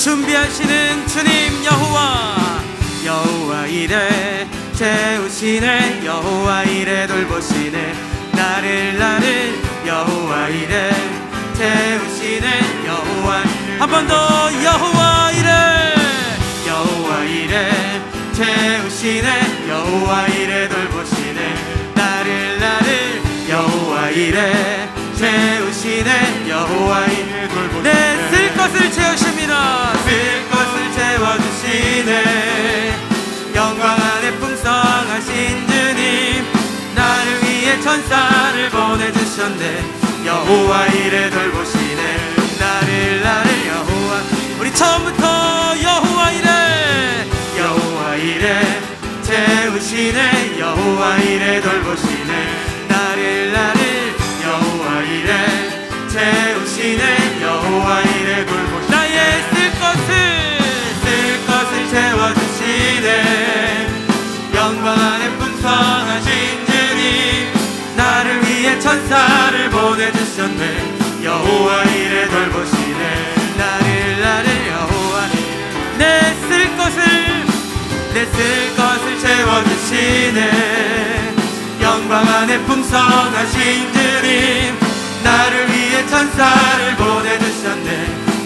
준비하시는 주님 여호와. 여호와 이래 채우시네, 여호와 이래 돌보시네, 나를 여호와 이래 채우시네, 여호와. 한 번 더. 여호와 이래, 여호와 이래 채우시네, 여호와 이래 돌보시네, 나를 여호와 이래 채우시네, 여호와 이래 돌보시네. 네, 쓸 것을 채우십니다. 쓸 것을 채워주시네. 영광 안에 풍성하신 주님, 나를 위해 천사를 보내주셨네, 여호와 이래 돌보시네, 나를 여호와. 우리 처음부터. 여호와 이래, 여호와 이래 채우시네, 여호와 이래 돌보시네, 나를 여호와 이래 채우시네, 여호와 이래 돌보시네. 나의 쓸 것을 채워주시네. 영광 안에 풍성하신 주님, 나를 위해 천사를 보내주셨네, 여호와 이래 돌보시네, 나를 여호와. 내 쓸 것을 채워주시네. 영광 안에 풍성하신 주님, 나를 위해 천사를 보내주셨네,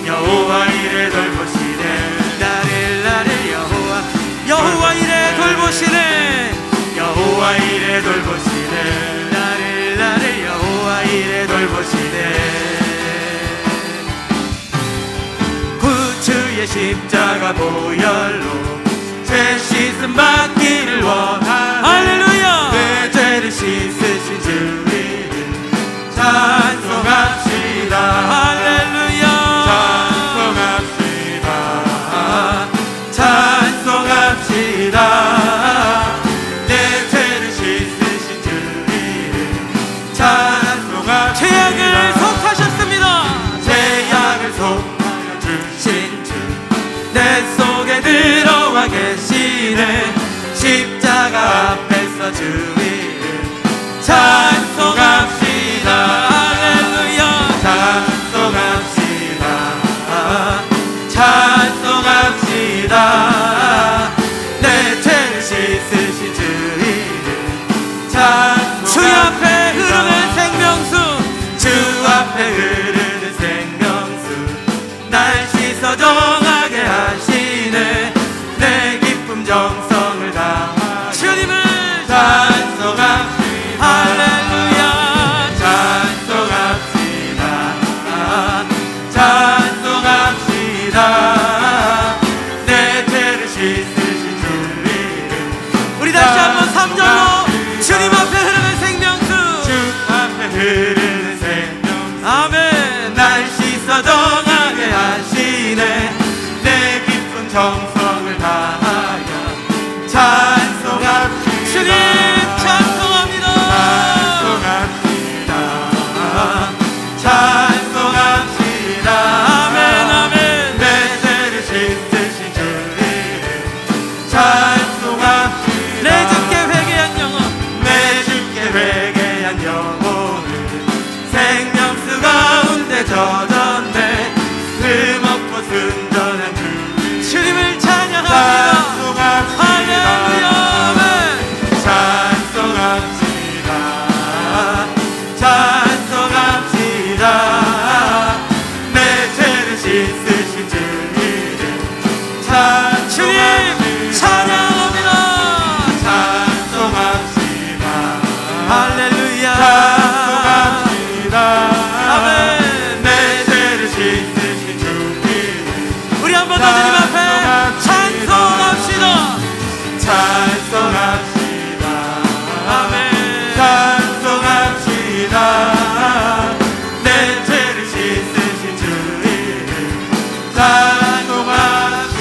여호와 이래 돌보시네, 나를 여호와. 여호와 이래 돌보시네, 여호와 이래 돌보시네, 나를 여호와 이래 돌보시네. 구주의 십자가 보혈로 죄 씻음 받기를 원하네. 할렐루야. 내 죄를 씻으신 주님을 찬송합시다. 할렐루야. 찬송합시다. 내 죄를 씻으신 주님을 찬송합시다. 죄악을 속하셨습니다. 죄악을 속하여 주신 주, 내 속에 들어와 계시네. 십자가 앞에서 주 이름 찬송합시다. 할렐루야. 찬송합시다. 찬송합시다. 내 죄를 씻으신 주 이름 찬송합시다. 주 앞에 흐르는 생명수, 주 앞에 흐르는 생명수, 날 씻어 정하게 하시네. 내 기쁨 정성을 다하여 주님을 찬송합시다. 할렐루야. 찬송합시다. 찬송합시다. 내 죄를 씻으신 주 이름. 우리 다시 한번 3절로. 주님 앞에 흐르는 생명수, 주 앞에 흐르는 생명수, 아멘. 날 씻어 정하게 하시네. 내 기쁨 정성을 다하여 찬송합시다. 주님 찬송합니다. 찬송합시다. 찬송합시다. 아멘 아멘. 내 죄를 씻으신 주 이름 찬송합시다. 내 주께 회개한 영혼, 내 주께 회개한 영혼을 생명수 가운데 젖었네. 흠없고 순전한 주 주님을 찬양합니다. 할렐루야. 찬송합시다. 찬송합시다. 내 죄를 씻으신 주 이름 찬송합시다. 주님 찬양합니다. 찬송합시다. 할렐루야. 찬송합시다. 아멘. 내 죄를 씻으신 주 이름 우리 한 번 더 주님 앞에 찬송합시다. 찬송합시다. 아멘. 찬송합시다. 내 죄를 씻으신 주 이름 찬송합시다.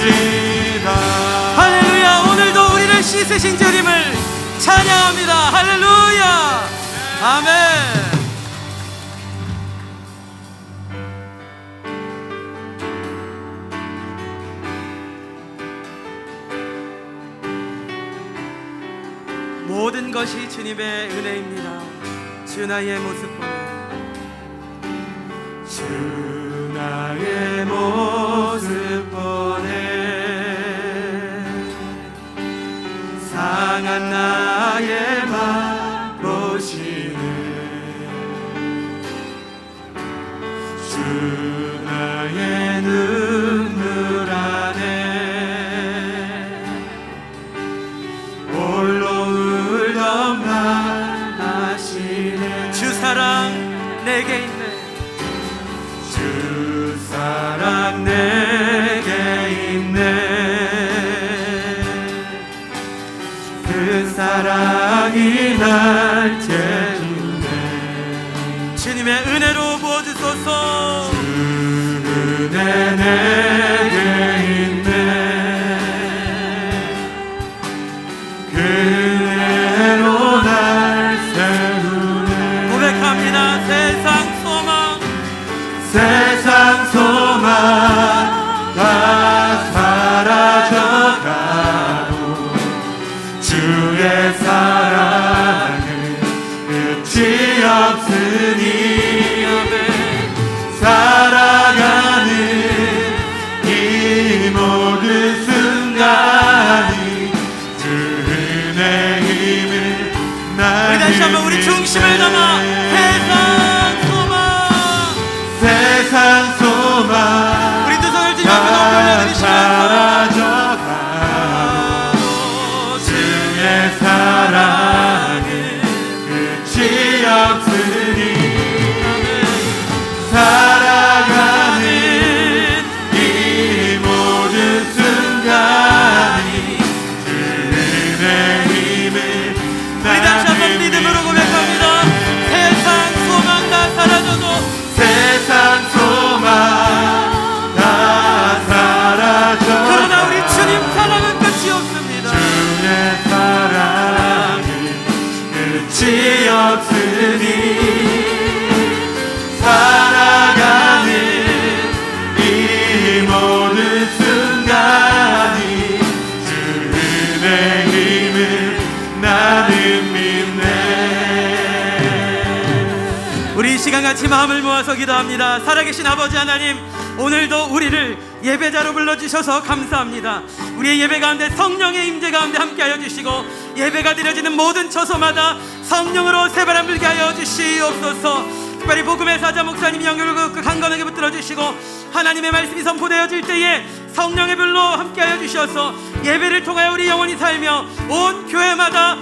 할렐루야. 오늘도 우리를 씻으신 주님을 찬양합니다. 할렐루야. 아멘. 모든 것이 주님의 은혜입니다. 주 나의 모습 보네. 주 나의 모습 보네. 상한 나의 맘 보시네. 주 나의 눈물 안에 홀로 울던 밤 아시네. 주 사랑 내게 있네. 주 사랑 내게 있네. 그 사랑이 날 채우네. 주님의 은혜로 부어주소서. 주 은혜 내게 있네. 그 은혜로 날 세우네. 고백합니다. 세상 소망 다 사라져가고 주의 사랑은 끝이 없으니 살아가는 이 모든 순간이 주 은혜 힘을 나는. 우리 다시 한번 우리 중심을 담아 세상 소망 우리 두 손을 주님 앞에 높이 올려드리시면서 주의 사랑은 끝이 없으니 살아가는 이 모든 순간이 주 은혜 힘을 우리 다시 한번 믿음으로 고백합니다. 세상 소망 다 사라져도 세상 소망 다 사라져. 그러나 우리 주님 사랑은 끝이 없습니다. 주의 사랑은 끝이 없으니 살아가는 이 모든 순간이 주 은혜 힘을 나는 믿네. 우리 이 시간 같이 마음을 모아서 기도합니다. 살아계신 아버지 하나님, 오늘도 우리를 예배자로 불러주셔서 감사합니다. 우리의 예배 가운데 성령의 임재 가운데 함께하여 주시고 예배가 드려지는 모든 처소마다 성령으로 새바람 불게 하여 주시옵소서. 특별히 복음의 사자 목사님이 연결을 강건하게 붙들어 주시고 하나님의 말씀이 선포되어질 때에 성령의 불로 함께하여 주셔서 예배를 통하여 우리 영혼이 살며 온 교회마다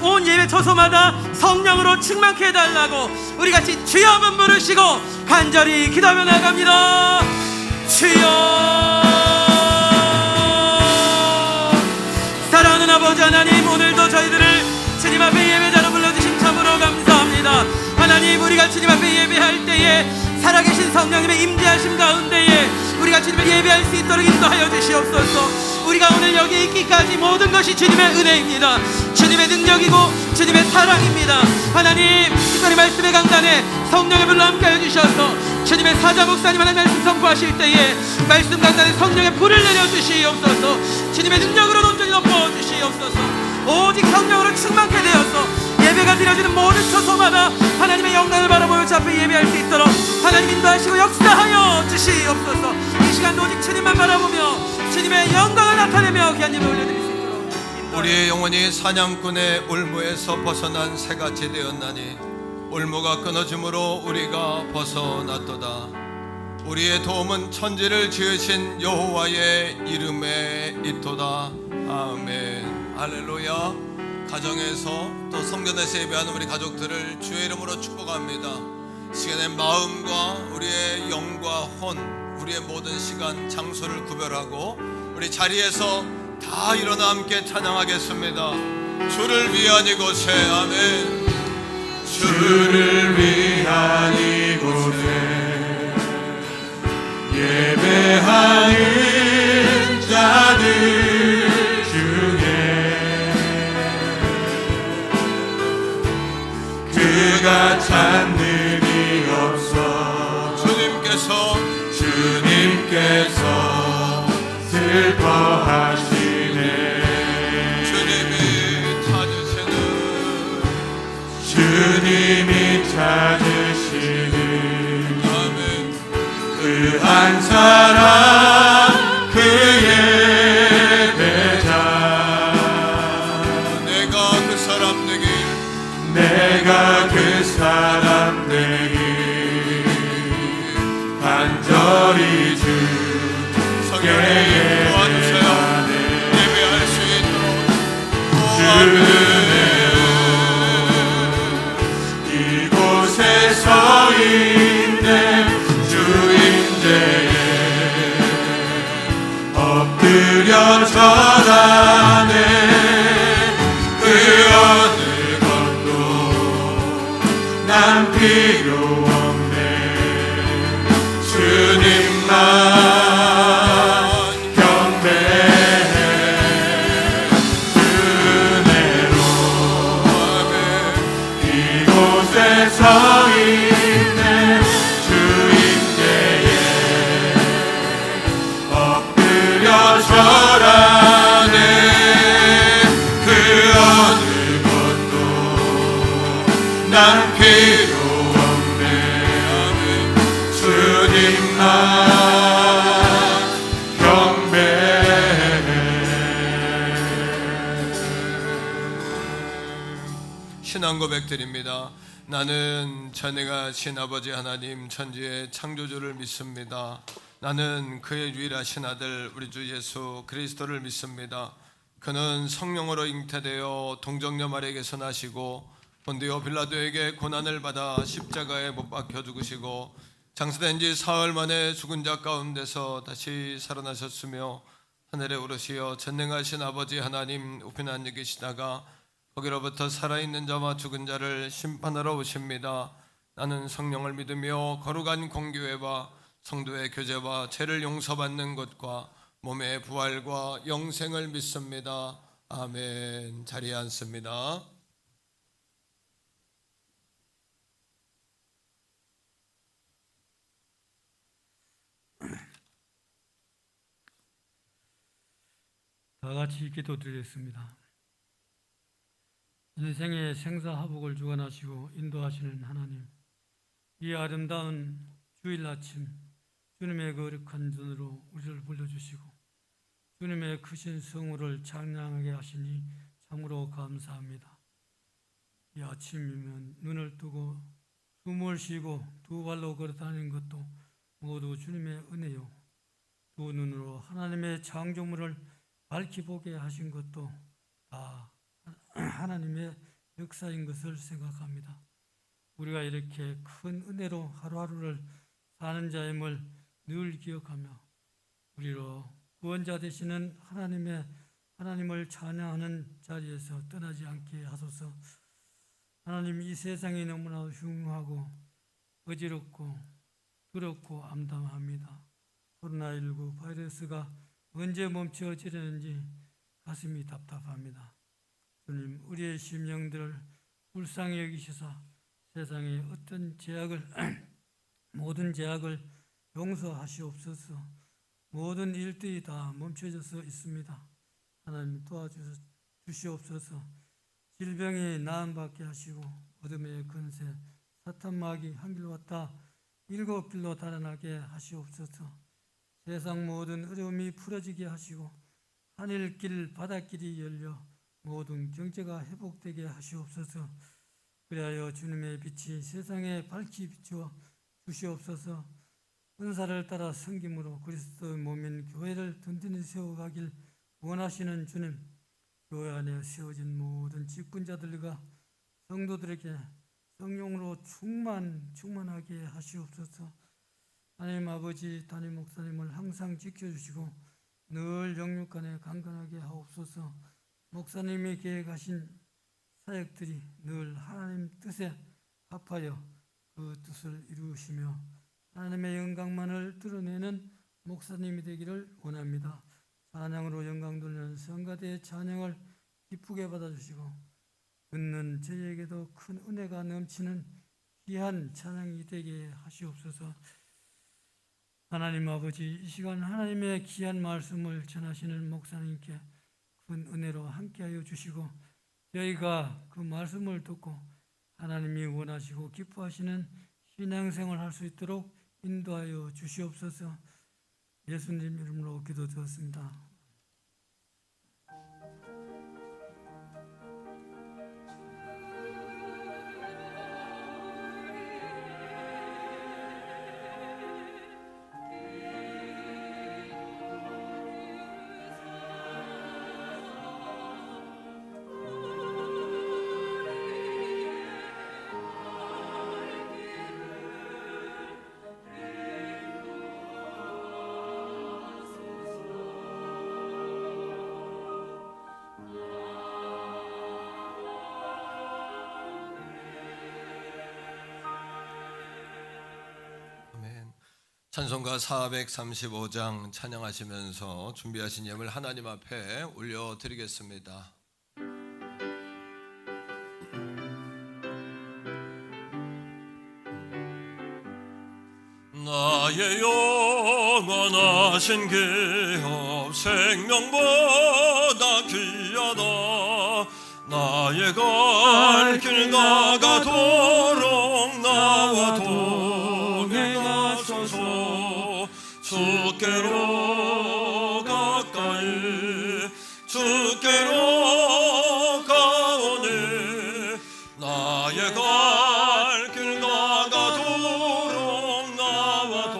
온 예배 처소마다 성령으로 충만케 해달라고 우리 같이 주여 한번 부르시고 간절히 기도하며 나갑니다. 주여. 사랑하는 아버지 하나님, 오늘도 저희들을 주님 앞에 예배자로 불러주신 참으로 감사합니다. 하나님, 우리가 주님 앞에 예배할 때에 살아계신 성령님의 임재하심 가운데에 우리가 주님을 예배할 수 있도록 인도하여 주시옵소서. 우리가 오늘 여기 있기까지 모든 것이 주님의 은혜입니다. 주님의 능력이고 주님의 사랑입니다. 하나님, 특별히 말씀의 강단에 성령의 불로 함께하여 주셔서 주님의 사자 목사님 하나님 말씀 선포하실 때에 말씀 강단에 성령의 불을 내려주시옵소서. 주님의 능력으로 온전히 덮어주시옵소서. 오직 성령으로 충만케 되어서 예배가 드려지는 모든 처소마다 하나님의 영광을 바라보며 주 앞에 예배할 수 있도록 하나님 인도하시고 역사하여 주시옵소서. 이 시간도 오직 주님만 바라보며 주님의 영광을 나타내며 귀한 예배 올려드릴 수 있도록 우리의 영혼이 사냥꾼의 올무에서 벗어난 새같이 되었나니 올무가 끊어짐으로 우리가 벗어났도다. 우리의 도움은 천지를 지으신 여호와의 이름에 있도다. 아멘. 할렐루야. 가정에서 또 성전에서 예배하는 우리 가족들을 주의 이름으로 축복합니다. 시간의 마음과 우리의 영과 혼, 우리의 모든 시간 장소를 구별하고 우리 자리에서 다 일어나 함께 찬양하겠습니다. 주를 위한 이곳에. 아멘. 주를 위한 이곳에 예배하는 자들 중에 그가 찾는 이 없어. 주님께서 슬퍼하시네. 주님이 찾으시는 아멘. 그 한 사람, 그 예배자. 내 우리 주 성령님 도와주세요. 예배할 수 있도록 이곳에 서 있네 주 임재에 엎드려 절하네 그 어느 것도 난 필요 없네 주님만 경배해 은혜로 이곳에 서 있네 주 임재에 엎드려 절하네 그 어느 것도 난 필요 없네 주님만 경배해 신앙 고백드립니다. 나는 전능하신 신아버지 하나님 천지의 창조주를 믿습니다. 나는 그의 유일하신 아들 우리 주 예수 그리스도를 믿습니다. 그는 성령으로 잉태되어 동정녀 마리아에게서 나시고 본디오 빌라도에게 고난을 받아 십자가에 못 박혀 죽으시고 장사된 지 사흘 만에 죽은 자 가운데서 다시 살아나셨으며 하늘에 오르시어 전능하신 아버지 하나님 우편에 앉아 계시다가 거기로부터 살아있는 자와 죽은 자를 심판하러 오십니다. 나는 성령을 믿으며 거룩한 공교회와 성도의 교제와 죄를 용서받는 것과 몸의 부활과 영생을 믿습니다. 아멘. 자리에 앉습니다. 다 같이 기도드리겠습니다. 인생의 생사화복을 주관하시고 인도하시는 하나님, 이 아름다운 주일 아침 주님의 거룩한 눈으로 우리를 불러주시고 주님의 크신 성우를 찬양하게 하시니 참으로 감사합니다. 이 아침이면 눈을 뜨고 숨을 쉬고 두 발로 걸어다니는 것도 모두 주님의 은혜요, 두 눈으로 하나님의 창조물을 밝히 보게 하신 것도 다 하나님의 역사인 것을 생각합니다. 우리가 이렇게 큰 은혜로 하루하루를 사는 자임을 늘 기억하며 우리로 구원자 되시는 하나님을 찬양하는 자리에서 떠나지 않게 하소서. 하나님, 이 세상이 너무나 흉하고 어지럽고 두렵고 암담합니다. 코로나19 바이러스가 언제 멈춰지려는지 가슴이 답답합니다. 주님, 우리의 심령들을 불쌍히 여기시사 세상의 어떤 제약을 모든 제약을 용서하시옵소서. 모든 일들이 다 멈춰져서 있습니다. 하나님 도와주시옵소서. 질병이 나음받게 하시고 어둠의 권세 사탄마귀 한 길로 왔다 일곱 길로 달아나게 하시옵소서. 세상 모든 어려움이 풀어지게 하시고 하늘길 바닷길이 열려 모든 경제가 회복되게 하시옵소서. 그리하여 주님의 빛이 세상에 밝히 비추어 주시옵소서. 은사를 따라 섬김으로 그리스도의 몸인 교회를 든든히 세워가길 원하시는 주님, 교회 안에 세워진 모든 직분자들과 성도들에게 성령으로 충만하게 하시옵소서. 하나님 아버지, 담임 목사님을 항상 지켜주시고 늘 영육간에 강건하게 하옵소서. 목사님이 계획하신 사역들이 늘 하나님 뜻에 합하여 그 뜻을 이루시며 하나님의 영광만을 드러내는 목사님이 되기를 원합니다. 찬양으로 영광 돌리는 성가대의 찬양을 기쁘게 받아주시고 듣는 저에게도 큰 은혜가 넘치는 귀한 찬양이 되게 하시옵소서. 하나님 아버지, 이 시간 하나님의 귀한 말씀을 전하시는 목사님께 큰 은혜로 함께하여 주시고 저희가 그 말씀을 듣고 하나님이 원하시고 기뻐하시는 신앙생활을 할 수 있도록 인도하여 주시옵소서. 예수님 이름으로 기도드렸습니다. 찬송가 435장 찬양하시면서 준비하신 예물 하나님 앞에 올려드리겠습니다. 나의 영원하신 기업 생명보다 귀하다. 나의 갈 길 나가도록 나와 동행하소서. 주께로 가까이 주께로 가오니 나의 갈 길 나가도록 나와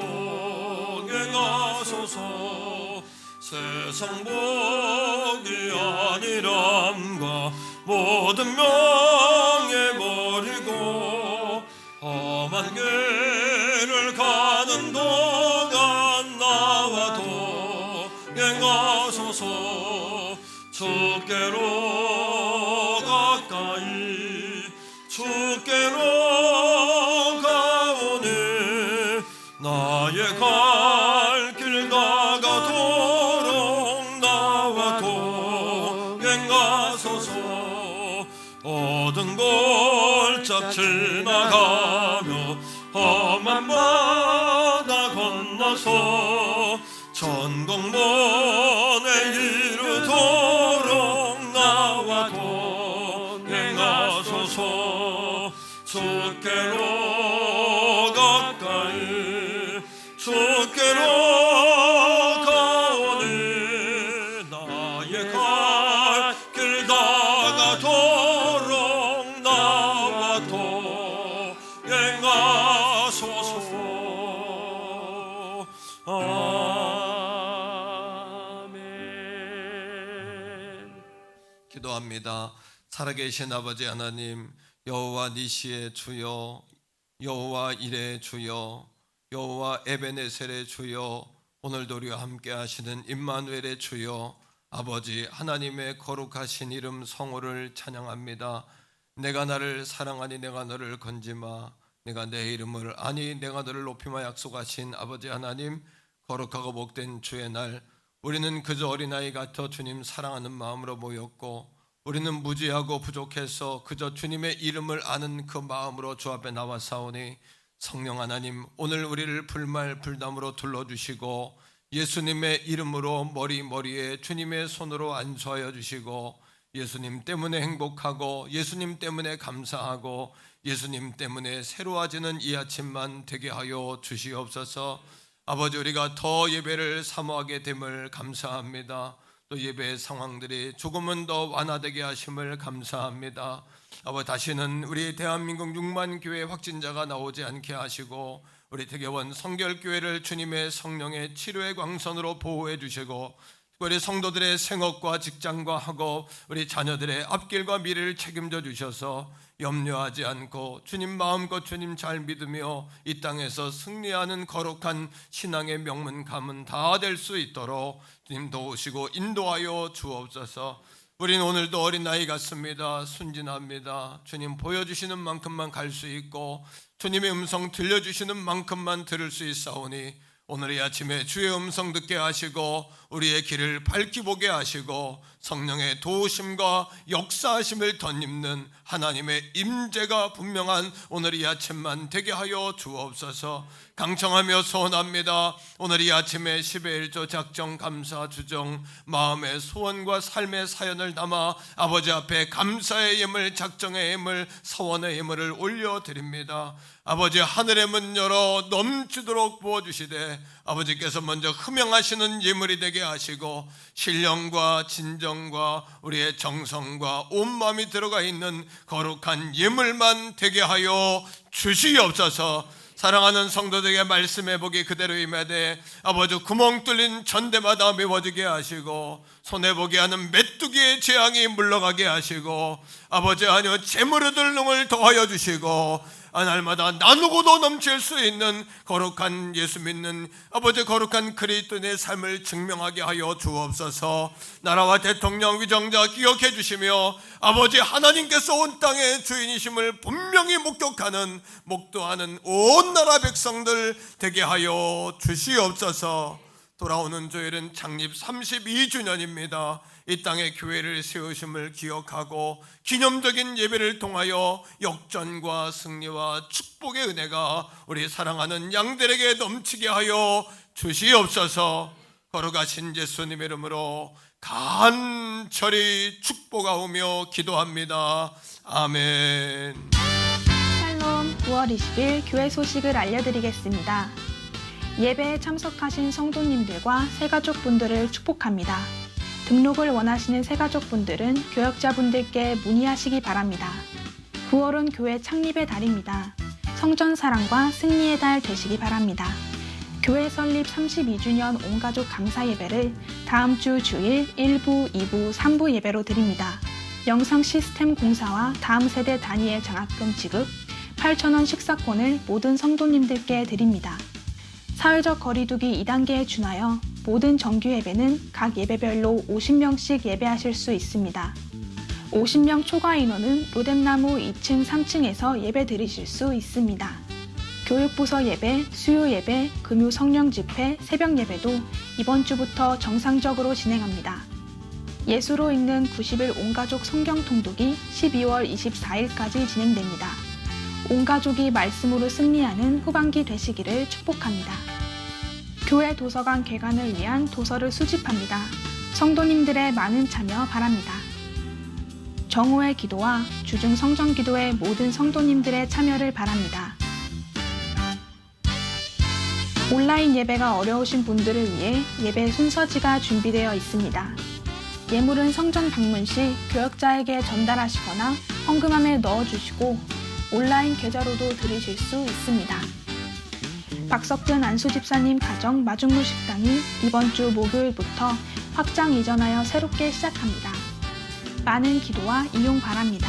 동행하소서. 세상 복이 아니람과 모든 명예 버리고 험한 길을 가는 동안 나와 동행하소서. 주께로 가까이 주께로 가오니 나의 갈 길 나가도록 나와 동행하소서. 모든 골짝 지나가며 험한 바다 건너서 천국문에 이르도록 나와 동행하소서. 주께로 가까이 주께로 가오니 나의 갈 길 나가도록 나와 동행하소서. 아멘. 기도합니다. 살아계신 아버지 하나님, 여호와 니시의 주여, 여호와 이레의 주여, 여호와 에베네셀의 주여, 오늘도 우리와 함께 하시는 임마누엘의 주여, 아버지 하나님의 거룩하신 이름 성호를 찬양합니다. 내가 나를 사랑하니 내가 너를 건지마. 내가 내 이름을 아니 내가 너를 높이마 약속하신 아버지 하나님, 거룩하고 복된 주의 날, 우리는 그저 어린아이 같아 주님 사랑하는 마음으로 모였고, 우리는 무지하고 부족해서 그저 주님의 이름을 아는 그 마음으로 주 앞에 나와사오니, 성령 하나님, 오늘 우리를 불말 불담으로 둘러주시고 예수님의 이름으로 머리에 주님의 손으로 안수하여 주시고, 예수님 때문에 행복하고 예수님 때문에 감사하고 예수님 때문에 새로워지는 이 아침만 되게 하여 주시옵소서. 아버지, 우리가 더 예배를 사모하게 됨을 감사합니다. 또 예배의 상황들이 조금은 더 완화되게 하심을 감사합니다. 아버지, 다시는 우리 대한민국 6만 교회 확진자가 나오지 않게 하시고 우리 대개원 성결교회를 주님의 성령의 치료의 광선으로 보호해 주시고, 우리 성도들의 생업과 직장과 학업, 우리 자녀들의 앞길과 미래를 책임져 주셔서 염려하지 않고 주님 마음껏 주님 잘 믿으며 이 땅에서 승리하는 거룩한 신앙의 명문 가문 다 될 수 있도록 주님 도우시고 인도하여 주옵소서. 우리는 오늘도 어린아이 같습니다. 순진합니다. 주님 보여주시는 만큼만 갈 수 있고 주님의 음성 들려주시는 만큼만 들을 수 있사오니, 오늘 이 아침에 주의 음성 듣게 하시고 우리의 길을 밝히 보게 하시고 성령의 도우심과 역사하심을 덧입는 하나님의 임재가 분명한 오늘 이 아침만 되게 하여 주옵소서. 강청하며 소원합니다. 오늘 이 아침에 10의 1조 작정 감사 주정 마음의 소원과 삶의 사연을 담아 아버지 앞에 감사의 예물, 작정의 예물, 서원의 예물을 올려드립니다. 아버지, 하늘의 문 열어 넘치도록 부어주시되 아버지께서 먼저 흠양하시는 예물이 되게 하시고 신령과 진정과 우리의 정성과 온 마음이 들어가 있는 거룩한 예물만 되게 하여 주시옵소서. 사랑하는 성도들에게 말씀해 보기 그대로 임하되 아버지, 구멍 뚫린 전대마다 메워지게 하시고 손에 보게 하는 메뚜기의 재앙이 물러가게 하시고 아버지, 아니요 재물의 들능을 더하여 주시고 날마다 나누고도 넘칠 수 있는 거룩한 예수 믿는 아버지 거룩한 그리스도인의 삶을 증명하게 하여 주옵소서. 나라와 대통령 위정자 기억해 주시며 아버지 하나님께서 온 땅의 주인이심을 분명히 목격하는 목도하는 온 나라 백성들 되게 하여 주시옵소서. 돌아오는 주일은 창립 32주년입니다. 이 땅에 교회를 세우심을 기억하고 기념적인 예배를 통하여 역전과 승리와 축복의 은혜가 우리 사랑하는 양들에게 넘치게 하여 주시옵소서. 걸어가신 예수님의 이름으로 간절히 축복하오며 기도합니다. 아멘. 샬롬 9월 20일 교회 소식을 알려드리겠습니다. 예배에 참석하신 성도님들과 새가족분들을 축복합니다. 등록을 원하시는 새가족분들은 교역자분들께 문의하시기 바랍니다. 9월은 교회 창립의 달입니다. 성전 사랑과 승리의 달 되시기 바랍니다. 교회 설립 32주년 온가족 감사 예배를 다음 주 주일 1부, 2부, 3부 예배로 드립니다. 영상 시스템 공사와 다음 세대 다니엘 장학금 지급, 8,000원 식사권을 모든 성도님들께 드립니다. 사회적 거리두기 2단계에 준하여 모든 정규 예배는 각 예배별로 50명씩 예배하실 수 있습니다. 50명 초과 인원은 로뎀나무 2층, 3층에서 예배 드리실 수 있습니다. 교육부서 예배, 수요 예배, 금요 성령 집회, 새벽 예배도 이번 주부터 정상적으로 진행합니다. 예수로 읽는 90일 온가족 성경 통독이 12월 24일까지 진행됩니다. 온가족이 말씀으로 승리하는 후반기 되시기를 축복합니다. 교회 도서관 개관을 위한 도서를 수집합니다. 성도님들의 많은 참여 바랍니다. 정오의 기도와 주중 성전 기도에 모든 성도님들의 참여를 바랍니다. 온라인 예배가 어려우신 분들을 위해 예배 순서지가 준비되어 있습니다. 예물은 성전 방문 시 교역자에게 전달하시거나 헌금함에 넣어주시고 온라인 계좌로도 드리실 수 있습니다. 박석준 안수집사님 가정 마중물 식당이 이번 주 목요일부터 확장 이전하여 새롭게 시작합니다. 많은 기도와 이용 바랍니다.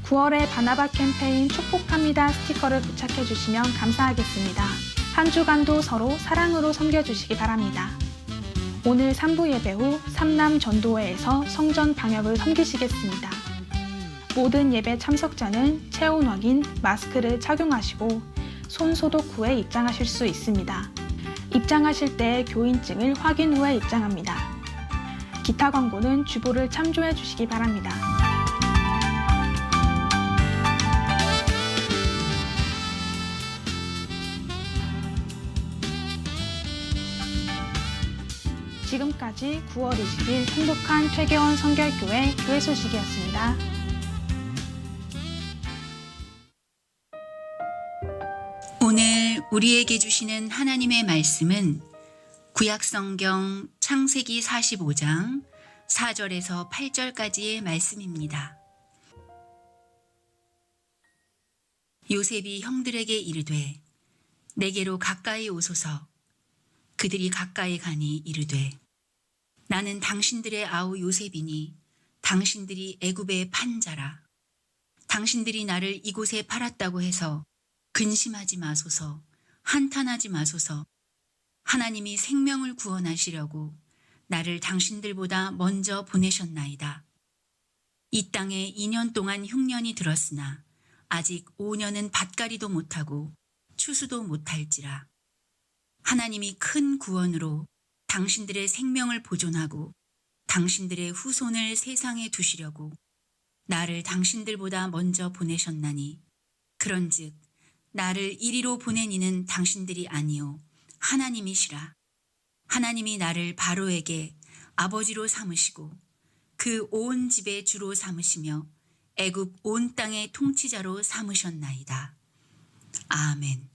9월에 바나바 캠페인 축복합니다 스티커를 부착해 주시면 감사하겠습니다. 한 주간도 서로 사랑으로 섬겨주시기 바랍니다. 오늘 3부 예배 후 삼남 전도회에서 성전 방역을 섬기시겠습니다. 모든 예배 참석자는 체온 확인, 마스크를 착용하시고 손 소독 후에 입장하실 수 있습니다. 입장하실 때 교인증을 확인 후에 입장합니다. 기타 광고는 주보를 참조해 주시기 바랍니다. 지금까지 9월 20일 행복한 퇴계원 성결교회 교회 소식이었습니다. 오늘 우리에게 주시는 하나님의 말씀은 구약성경 창세기 45장 4절에서 8절까지의 말씀입니다. 요셉이 형들에게 이르되 내게로 가까이 오소서. 그들이 가까이 가니 이르되 나는 당신들의 아우 요셉이니 당신들이 애굽의 판자라. 당신들이 나를 이곳에 팔았다고 해서 근심하지 마소서, 한탄하지 마소서. 하나님이 생명을 구원하시려고 나를 당신들보다 먼저 보내셨나이다. 이 땅에 2년 동안 흉년이 들었으나 아직 5년은 밭갈이도 못하고 추수도 못할지라. 하나님이 큰 구원으로 당신들의 생명을 보존하고 당신들의 후손을 세상에 두시려고 나를 당신들보다 먼저 보내셨나니 그런즉 나를 이리로 보낸 이는 당신들이 아니요 하나님이시라. 하나님이 나를 바로에게 아버지로 삼으시고 그 온 집의 주로 삼으시며 애굽 온 땅의 통치자로 삼으셨나이다. 아멘.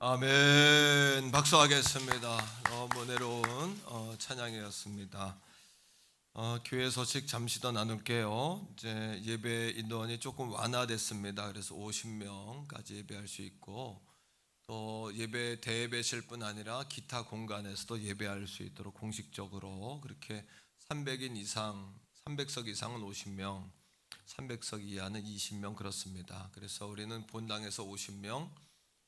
아멘. 박수하겠습니다. 너무 은혜로운 찬양이었습니다. 교회 소식 잠시 더 나눌게요. 이제 예배 인원이 조금 완화됐습니다. 그래서 50명까지 예배할 수 있고, 또 예배 대예배실 뿐 아니라 기타 공간에서도 예배할 수 있도록 공식적으로 그렇게 300인 이상, 300석 이상은 50명, 300석 이하는 20명 그렇습니다. 그래서 우리는 본당에서 50명,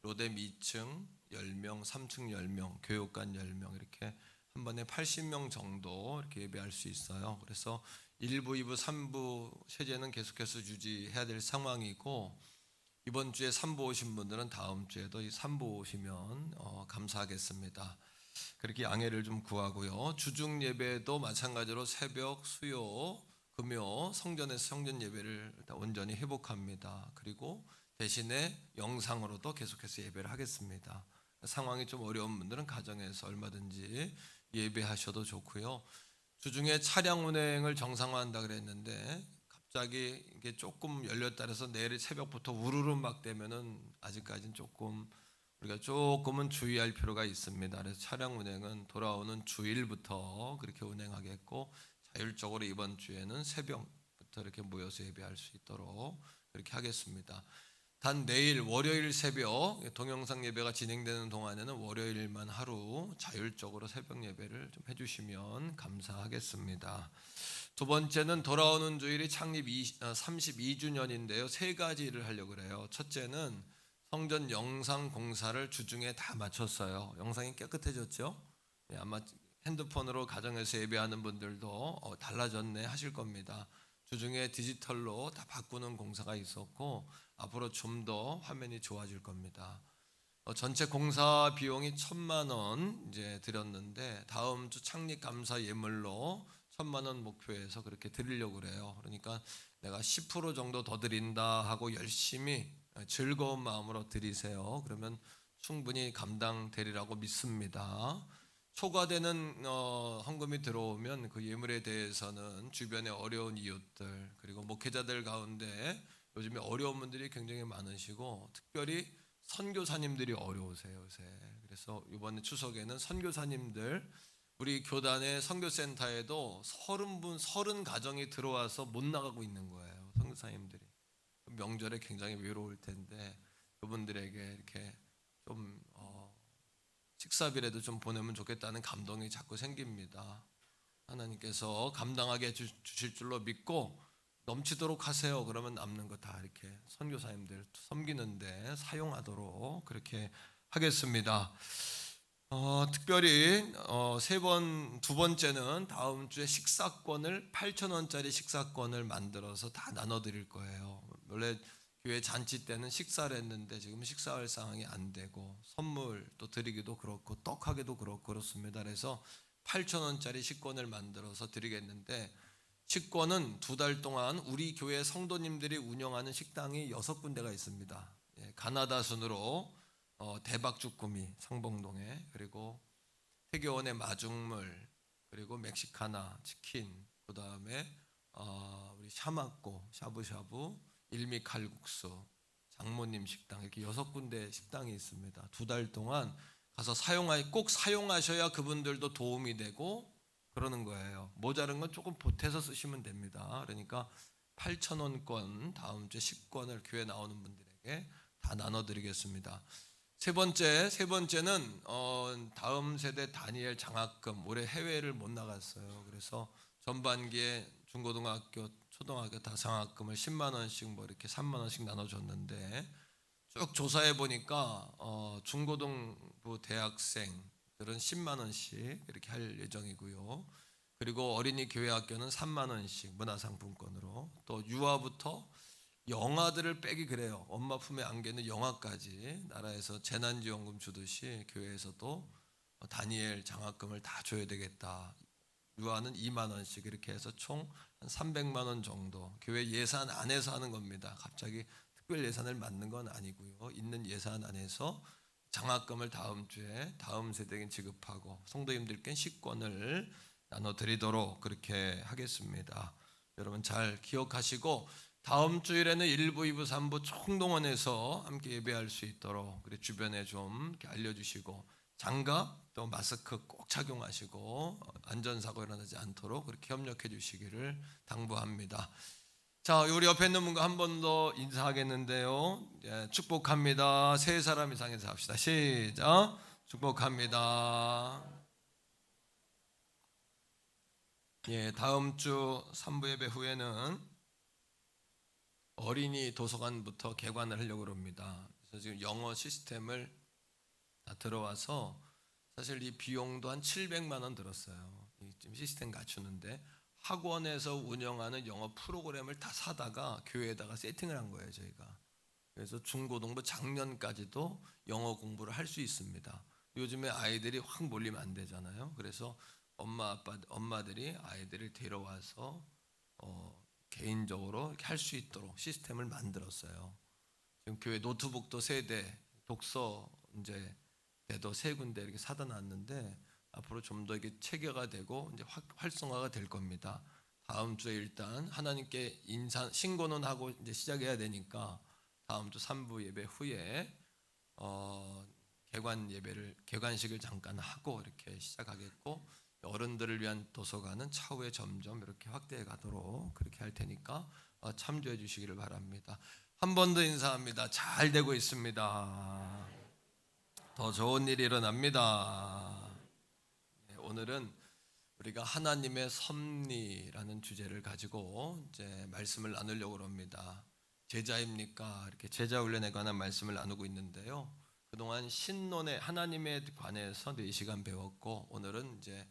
로뎀 2층 10명, 3층 10명, 교육관 10명 이렇게 한 번에 80명 정도 이렇게 예배할 수 있어요. 그래서 1부, 2부, 3부 세제는 계속해서 유지해야 될 상황이고, 이번 주에 3부 오신 분들은 다음 주에도 이 3부 오시면 감사하겠습니다. 그렇게 양해를 좀 구하고요. 주중 예배도 마찬가지로 새벽, 수요, 금요 성전에서 성전 예배를 일단 온전히 회복합니다. 그리고 대신에 영상으로도 계속해서 예배를 하겠습니다. 상황이 좀 어려운 분들은 가정에서 얼마든지 예배하셔도 좋고요. 주중에 차량 운행을 정상화한다 그랬는데 갑자기 이게 조금 열렸다 해서 내일 새벽부터 우르르 막 되면은 아직까지는 우리가 조금은 주의할 필요가 있습니다. 그래서 차량 운행은 돌아오는 주일부터 그렇게 운행하겠고, 자율적으로 이번 주에는 새벽부터 이렇게 모여서 예배할 수 있도록 그렇게 하겠습니다. 단 내일 월요일 새벽 동영상 예배가 진행되는 동안에는 월요일만 하루 자율적으로 새벽 예배를 좀 해주시면 감사하겠습니다. 두 번째는 돌아오는 주일이 창립 32주년인데요. 세 가지를 하려고 그래요. 첫째는 성전 영상 공사를 주중에 다 마쳤어요. 영상이 깨끗해졌죠? 아마 핸드폰으로 가정에서 예배하는 분들도 달라졌네 하실 겁니다. 주중에 디지털로 다 바꾸는 공사가 있었고, 앞으로 좀 더 화면이 좋아질 겁니다. 전체 공사 비용이 1,000만 원 이제 드렸는데, 다음 주 창립 감사 예물로 1,000만 원 목표해서 그렇게 드리려고 그래요. 그러니까 내가 10% 정도 더 드린다 하고 열심히 즐거운 마음으로 드리세요. 그러면 충분히 감당되리라고 믿습니다. 초과되는 헌금이 들어오면 그 예물에 대해서는 주변의 어려운 이웃들, 그리고 목회자들 가운데 요즘에 어려운 분들이 굉장히 많으시고, 특별히 선교사님들이 어려우세요 요새. 그래서 이번에 추석에는 선교사님들, 우리 교단의 선교센터에도 30 가정이 들어와서 못 나가고 있는 거예요. 선교사님들이 명절에 굉장히 외로울 텐데, 그분들에게 이렇게 좀 식사비라도 좀 보내면 좋겠다는 감동이 자꾸 생깁니다. 하나님께서 감당하게 주실 줄로 믿고 넘치도록 하세요. 그러면 남는 거 다 이렇게 선교사님들 섬기는데 사용하도록 그렇게 하겠습니다. 특별히 두 번째는 다음 주에 식사권을 8,000원짜리 식사권을 만들어서 다 나눠드릴 거예요. 원래 교회 잔치 때는 식사를 했는데 지금 식사할 상황이 안 되고, 선물 또 드리기도 그렇고 떡하기도 그렇고 그렇습니다. 그래서 8,000원짜리 식권을 만들어서 드리겠는데, 식권은 2달 동안 우리 교회 성도님들이 운영하는 식당이 6군데가 있습니다. 가나다 순으로 대박주꾸미 상봉동에, 그리고 태교원의 마중물, 그리고 멕시카나 치킨, 그 다음에 우리 샤마꼬 샤브샤브, 일미 칼국수, 장모님 식당, 이렇게 6군데 식당이 있습니다. 2달 동안 가서 꼭 사용하셔야 그분들도 도움이 되고 그러는 거예요. 모자른 건 조금 보태서 쓰시면 됩니다. 그러니까 8,000원권 다음 주에 10권을 교회 나오는 분들에게 다 나눠드리겠습니다. 세 번째는 다음 세대 다니엘 장학금, 올해 해외를 못 나갔어요. 그래서 전반기에 중고등학교, 초등학교 다 장학금을 10만 원씩 이렇게 3만 원씩 나눠줬는데, 쭉 조사해 보니까 중고등부 대학생들은 10만 원씩 이렇게 할 예정이고요. 그리고 어린이 교회 학교는 3만 원씩 문화상품권으로, 또 유아부터 영아들을 빼기 그래요. 엄마 품에 안기는 영아까지 나라에서 재난지원금 주듯이 교회에서도 다니엘 장학금을 다 줘야 되겠다. 유아는 2만 원씩 이렇게 해서 총 한 300만 원 정도 교회 예산 안에서 하는 겁니다. 갑자기 특별 예산을 만든 건 아니고요. 있는 예산 안에서 장학금을 다음 주에 다음 세대에 지급하고 성도님들께 식권을 나눠드리도록 그렇게 하겠습니다. 여러분 잘 기억하시고, 다음 주일에는 1부, 2부, 3부 총동원해서 함께 예배할 수 있도록 그리고 주변에 좀 이렇게 알려주시고 장갑 또 마스크 꼭 착용하시고 안전사고 일어나지 않도록 그렇게 협력해 주시기를 당부합니다. 자, 우리 옆에 있는 분과 한 번 더 인사하겠는데요. 예, 축복합니다. 세 사람 이상에서 합시다. 시작. 축복합니다. 예, 다음 주 3부 예배 후에는 어린이 도서관부터 개관을 하려고 합니다. 그래서 지금 영어 시스템을 다 들어와서 사실 이 비용도 한 700만 원 들었어요. 지금 시스템 갖추는데 학원에서 운영하는 영어 프로그램을 다 사다가 교회에다가 세팅을 한 거예요, 저희가. 그래서 중고등부 작년까지도 영어 공부를 할 수 있습니다. 요즘에 아이들이 확 몰리면 안 되잖아요. 그래서 엄마들이 아이들을 데려와서 개인적으로 할 수 있도록 시스템을 만들었어요. 지금 교회 노트북도 3대, 독서 이제 대도 3군데 이렇게 사다 놨는데 앞으로 좀 더 이게 체계가 되고 이제 활성화가 될 겁니다. 다음 주에 일단 하나님께 신고는 하고 이제 시작해야 되니까 다음 주 3부 예배 후에 개관식을 잠깐 하고 이렇게 시작하겠고, 어른들을 위한 도서관은 차후에 점점 이렇게 확대해 가도록 그렇게 할 테니까 참조해 주시기를 바랍니다. 한 번 더 인사합니다. 잘 되고 있습니다. 더 좋은 일이 일어납니다. 오늘은 우리가 하나님의 섭리라는 주제를 가지고 이제 말씀을 나누려고 합니다. 제자입니까? 이렇게 제자 훈련에 관한 말씀을 나누고 있는데요. 그동안 신론의 하나님에 관해서 4시간 배웠고, 오늘은 이제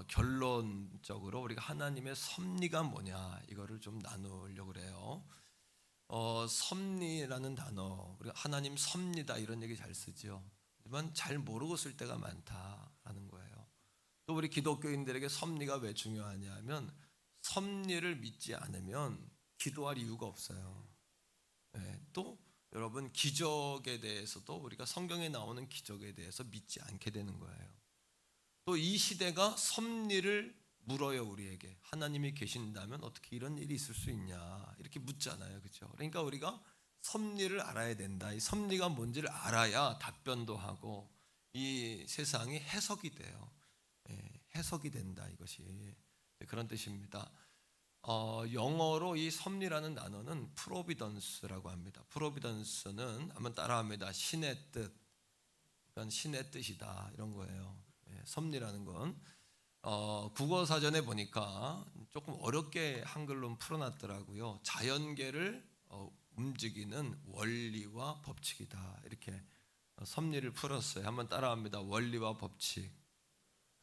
결론적으로 우리가 하나님의 섭리가 뭐냐 이거를 좀 나누려고 그래요. 섭리라는 단어, 우리가 하나님 섭니다 이런 얘기 잘 쓰죠. 하지만 잘 모르고 쓸 때가 많다라는 거예요. 또 우리 기독교인들에게 섭리가 왜 중요하냐면 섭리를 믿지 않으면 기도할 이유가 없어요. 네, 또 여러분 기적에 대해서도 우리가 성경에 나오는 기적에 대해서 믿지 않게 되는 거예요. 또 이 시대가 섭리를 물어요. 우리에게 하나님이 계신다면 어떻게 이런 일이 있을 수 있냐 이렇게 묻잖아요. 그렇죠? 그러니까 우리가 섭리를 알아야 된다. 이 섭리가 뭔지를 알아야 답변도 하고 이 세상이 해석이 돼요. 해석이 된다, 이것이 그런 뜻입니다. 영어로 이 섭리라는 단어는 프로비던스라고 합니다. 프로비던스는 한번 따라합니다. 신의 뜻, 그러니까 신의 뜻이다 이런 거예요. 섭리라는 건 국어 사전에 보니까 조금 어렵게 한글로 풀어놨더라고요. 자연계를 움직이는 원리와 법칙이다 이렇게 섭리를 풀었어요. 한번 따라합니다. 원리와 법칙.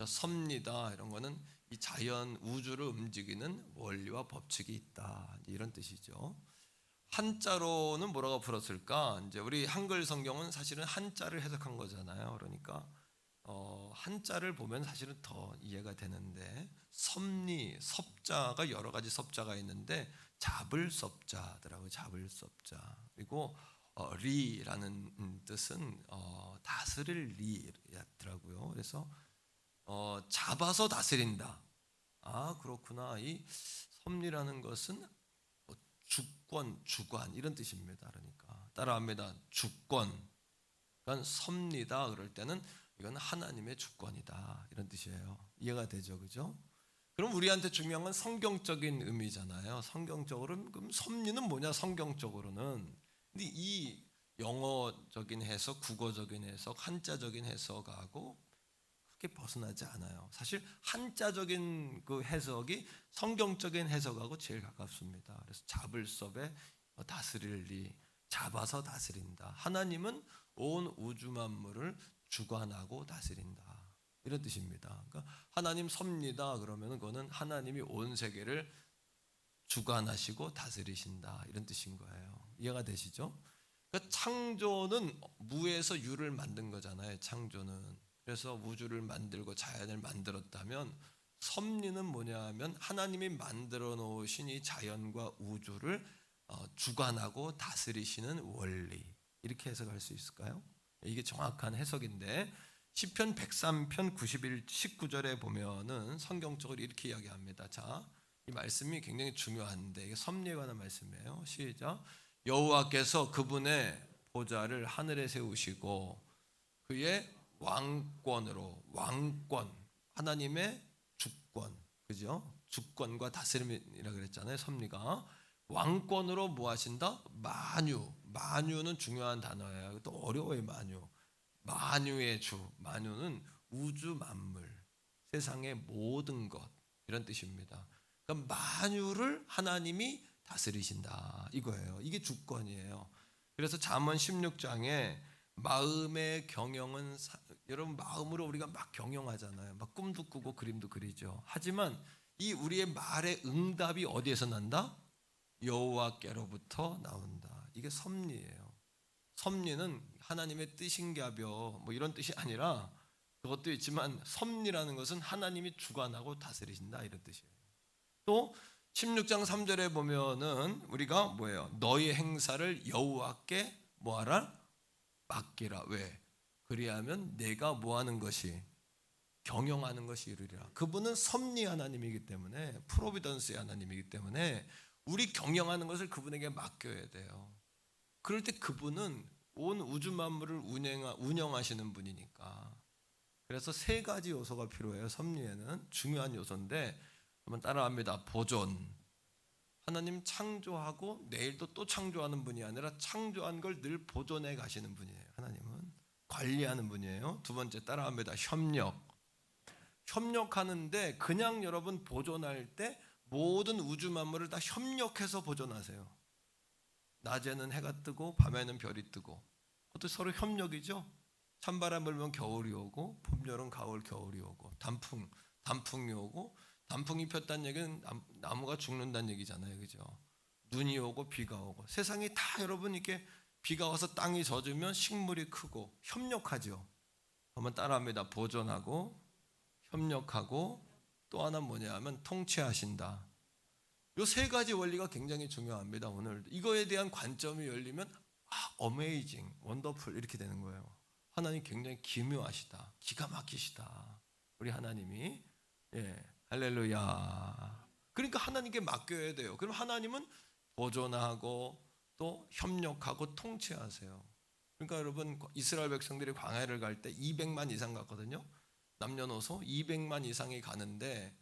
섭리다 이런 거는 이 자연 우주를 움직이는 원리와 법칙이 있다 이런 뜻이죠. 한자로는 뭐라고 풀었을까? 이제 우리 한글 성경은 사실은 한자를 해석한 거잖아요. 그러니까 한자를 보면 사실은 더 이해가 되는데, 섭리, 섭자가 여러 가지 섭자가 있는데 잡을 섭자더라고요. 잡을 섭자. 그리고 리라는 뜻은 다스릴 리더라고요. 그래서 잡아서 다스린다. 아, 그렇구나. 이 섭리라는 것은 주권, 주관 이런 뜻입니다. 그러니까 따라합니다. 주권. 그러니까 섭리다 그럴 때는 이건 하나님의 주권이다 이런 뜻이에요. 이해가 되죠, 그죠? 그럼 우리한테 중요한 건 성경적인 의미잖아요. 성경적으로 그럼 섭리는 뭐냐? 성경적으로는. 근데 이 영어적인 해석, 국어적인 해석, 한자적인 해석하고 크게 벗어나지 않아요. 사실 한자적인 그 해석이 성경적인 해석하고 제일 가깝습니다. 그래서 잡을 섭에 다스릴 리, 잡아서 다스린다. 하나님은 온 우주 만물을 주관하고 다스린다 이런 뜻입니다. 그러니까 하나님 섭니다 그러면 그거는 하나님이 온 세계를 주관하시고 다스리신다 이런 뜻인 거예요. 이해가 되시죠? 그러니까 창조는 무에서 유를 만든 거잖아요. 창조는. 그래서 우주를 만들고 자연을 만들었다면 섭리는 뭐냐 하면 하나님이 만들어 놓으신 이 자연과 우주를 주관하고 다스리시는 원리, 이렇게 해석할 수 있을까요? 이게 정확한 해석인데, 시편 103편 19절에 보면은 성경적으로 이렇게 이야기합니다. 자, 이 말씀이 굉장히 중요한데 이게 섭리에 관한 말씀이에요. 시작. 여호와께서 그분의 보좌를 하늘에 세우시고 그의 왕권, 하나님의 주권, 그죠? 주권과 다스림이라 그랬잖아요. 섭리가 왕권으로 뭐 하신다? 만유는 중요한 단어예요. 또 어려워요. 만유의 주, 만유는 우주 만물, 세상의 모든 것 이런 뜻입니다. 그러니까 만유를 하나님이 다스리신다 이거예요. 이게 주권이에요. 그래서 잠언 16장에 마음의 경영은 여러분 마음으로 우리가 막 경영하잖아요. 막 꿈도 꾸고 그림도 그리죠. 하지만 이 우리의 말의 응답이 어디에서 난다? 여호와께로부터 나온다. 이게 섭리예요. 섭리는 하나님의 뜻인가벼 뭐 이런 뜻이 아니라 그것도 있지만 섭리라는 것은 하나님이 주관하고 다스리신다 이런 뜻이에요. 또 16장 3절에 보면은 우리가 뭐예요? 너희 행사를 여호와께 뭐하라? 맡기라. 왜? 그리하면 내가 뭐하는 것이 경영하는 것이 이루리라. 그분은 섭리 하나님이기 때문에 프로비던스의 하나님이기 때문에 우리 경영하는 것을 그분에게 맡겨야 돼요. 그럴 때 그분은 온 우주 만물을 운영하시는 분이니까. 그래서 세 가지 요소가 필요해요. 섭리에는 중요한 요소인데 한번 따라합니다. 보존. 하나님 창조하고 내일도 또 창조하는 분이 아니라 창조한 걸 늘 보존해 가시는 분이에요. 하나님은 관리하는 분이에요. 두 번째 따라합니다. 협력하는데 그냥 여러분 보존할 때 모든 우주 만물을 다 협력해서 보존하세요. 낮에는 해가 뜨고 밤에는 별이 뜨고 그것도 서로 협력이죠. 찬바람 불면 겨울이 오고 봄, 여름, 가을, 겨울이 오고 단풍이 오고 단풍이 폈다는 얘기는 나무가 죽는다는 얘기잖아요. 그죠? 눈이 오고 비가 오고 세상이 다 여러분 이렇게 비가 와서 땅이 젖으면 식물이 크고 협력하죠. 한번 따라합니다. 보존하고 협력하고 또 하나 뭐냐 하면 통치하신다. 이 세 가지 원리가 굉장히 중요합니다. 오늘 이거에 대한 관점이 열리면 어메이징, 원더풀 이렇게 되는 거예요. 하나님 굉장히 기묘하시다. 기가 막히시다. 우리 하나님이 할렐루야. 그러니까 하나님께 맡겨야 돼요. 그럼 하나님은 보존하고 또 협력하고 통치하세요. 그러니까 여러분 이스라엘 백성들이 광야를 갈 때 200만 이상 갔거든요. 남녀노소 200만 이상이 가는데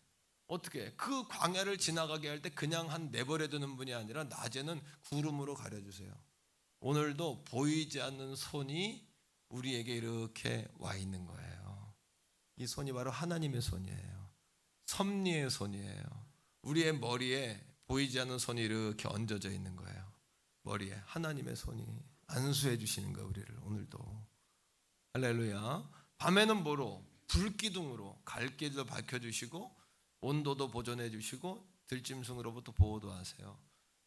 어떻게 그 광야를 지나가게 할 때 그냥 한 내버려 두는 분이 아니라 낮에는 구름으로 가려주세요. 오늘도 보이지 않는 손이 우리에게 이렇게 와 있는 거예요. 이 손이 바로 하나님의 손이에요. 섭리의 손이에요. 우리의 머리에 보이지 않는 손이 이렇게 얹어져 있는 거예요. 머리에 하나님의 손이 안수해 주시는 거예요. 우리를 오늘도. 할렐루야. 밤에는 뭐로? 불기둥으로 갈 길도 밝혀주시고 온도도 보존해 주시고 들짐승으로부터 보호도 하세요.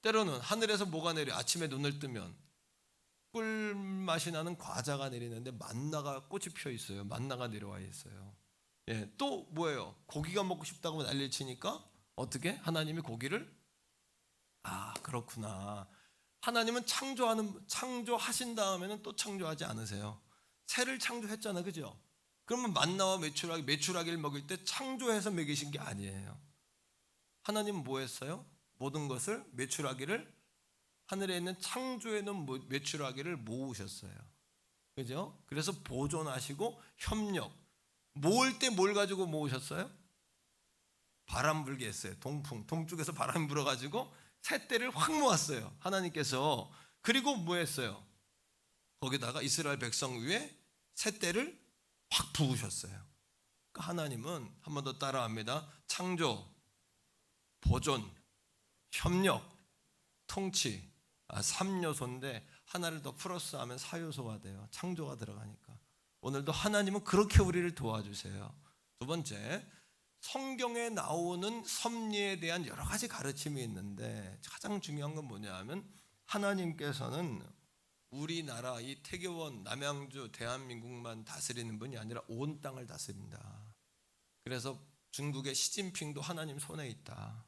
때로는 하늘에서 뭐가 내려? 아침에 눈을 뜨면 꿀맛이 나는 과자가 내리는데 만나가 꽃이 펴 있어요. 만나가 내려와 있어요. 또 뭐예요? 고기가 먹고 싶다고 난리를 치니까 어떻게? 하나님이 고기를 그렇구나. 하나님은 창조하신 다음에는 또 창조하지 않으세요. 새를 창조했잖아, 그죠? 그러면 만나와 메추라기를 먹일 때 창조해서 먹이신 게 아니에요. 하나님은 뭐 했어요? 모든 것을 메추라기를 하늘에 있는 창조에 있는 메추라기를 모으셨어요. 그죠? 그래서 보존하시고 협력. 모을 때 뭘 가지고 모으셨어요? 바람 불게 했어요. 동쪽에서 바람이 불어가지고 새떼를 확 모았어요. 하나님께서. 그리고 뭐 했어요? 거기다가 이스라엘 백성 위에 새떼를 확 부으셨어요. 그러니까 하나님은 한 번 더 따라합니다. 창조, 보존, 협력, 통치 3요소인데 하나를 더 플러스하면 4요소가 돼요. 창조가 들어가니까. 오늘도 하나님은 그렇게 우리를 도와주세요. 두 번째, 성경에 나오는 섭리에 대한 여러 가지 가르침이 있는데 가장 중요한 건 뭐냐 하면 하나님께서는 우리나라 이 태교원, 남양주, 대한민국만 다스리는 분이 아니라 온 땅을 다스린다. 그래서 중국의 시진핑도 하나님 손에 있다.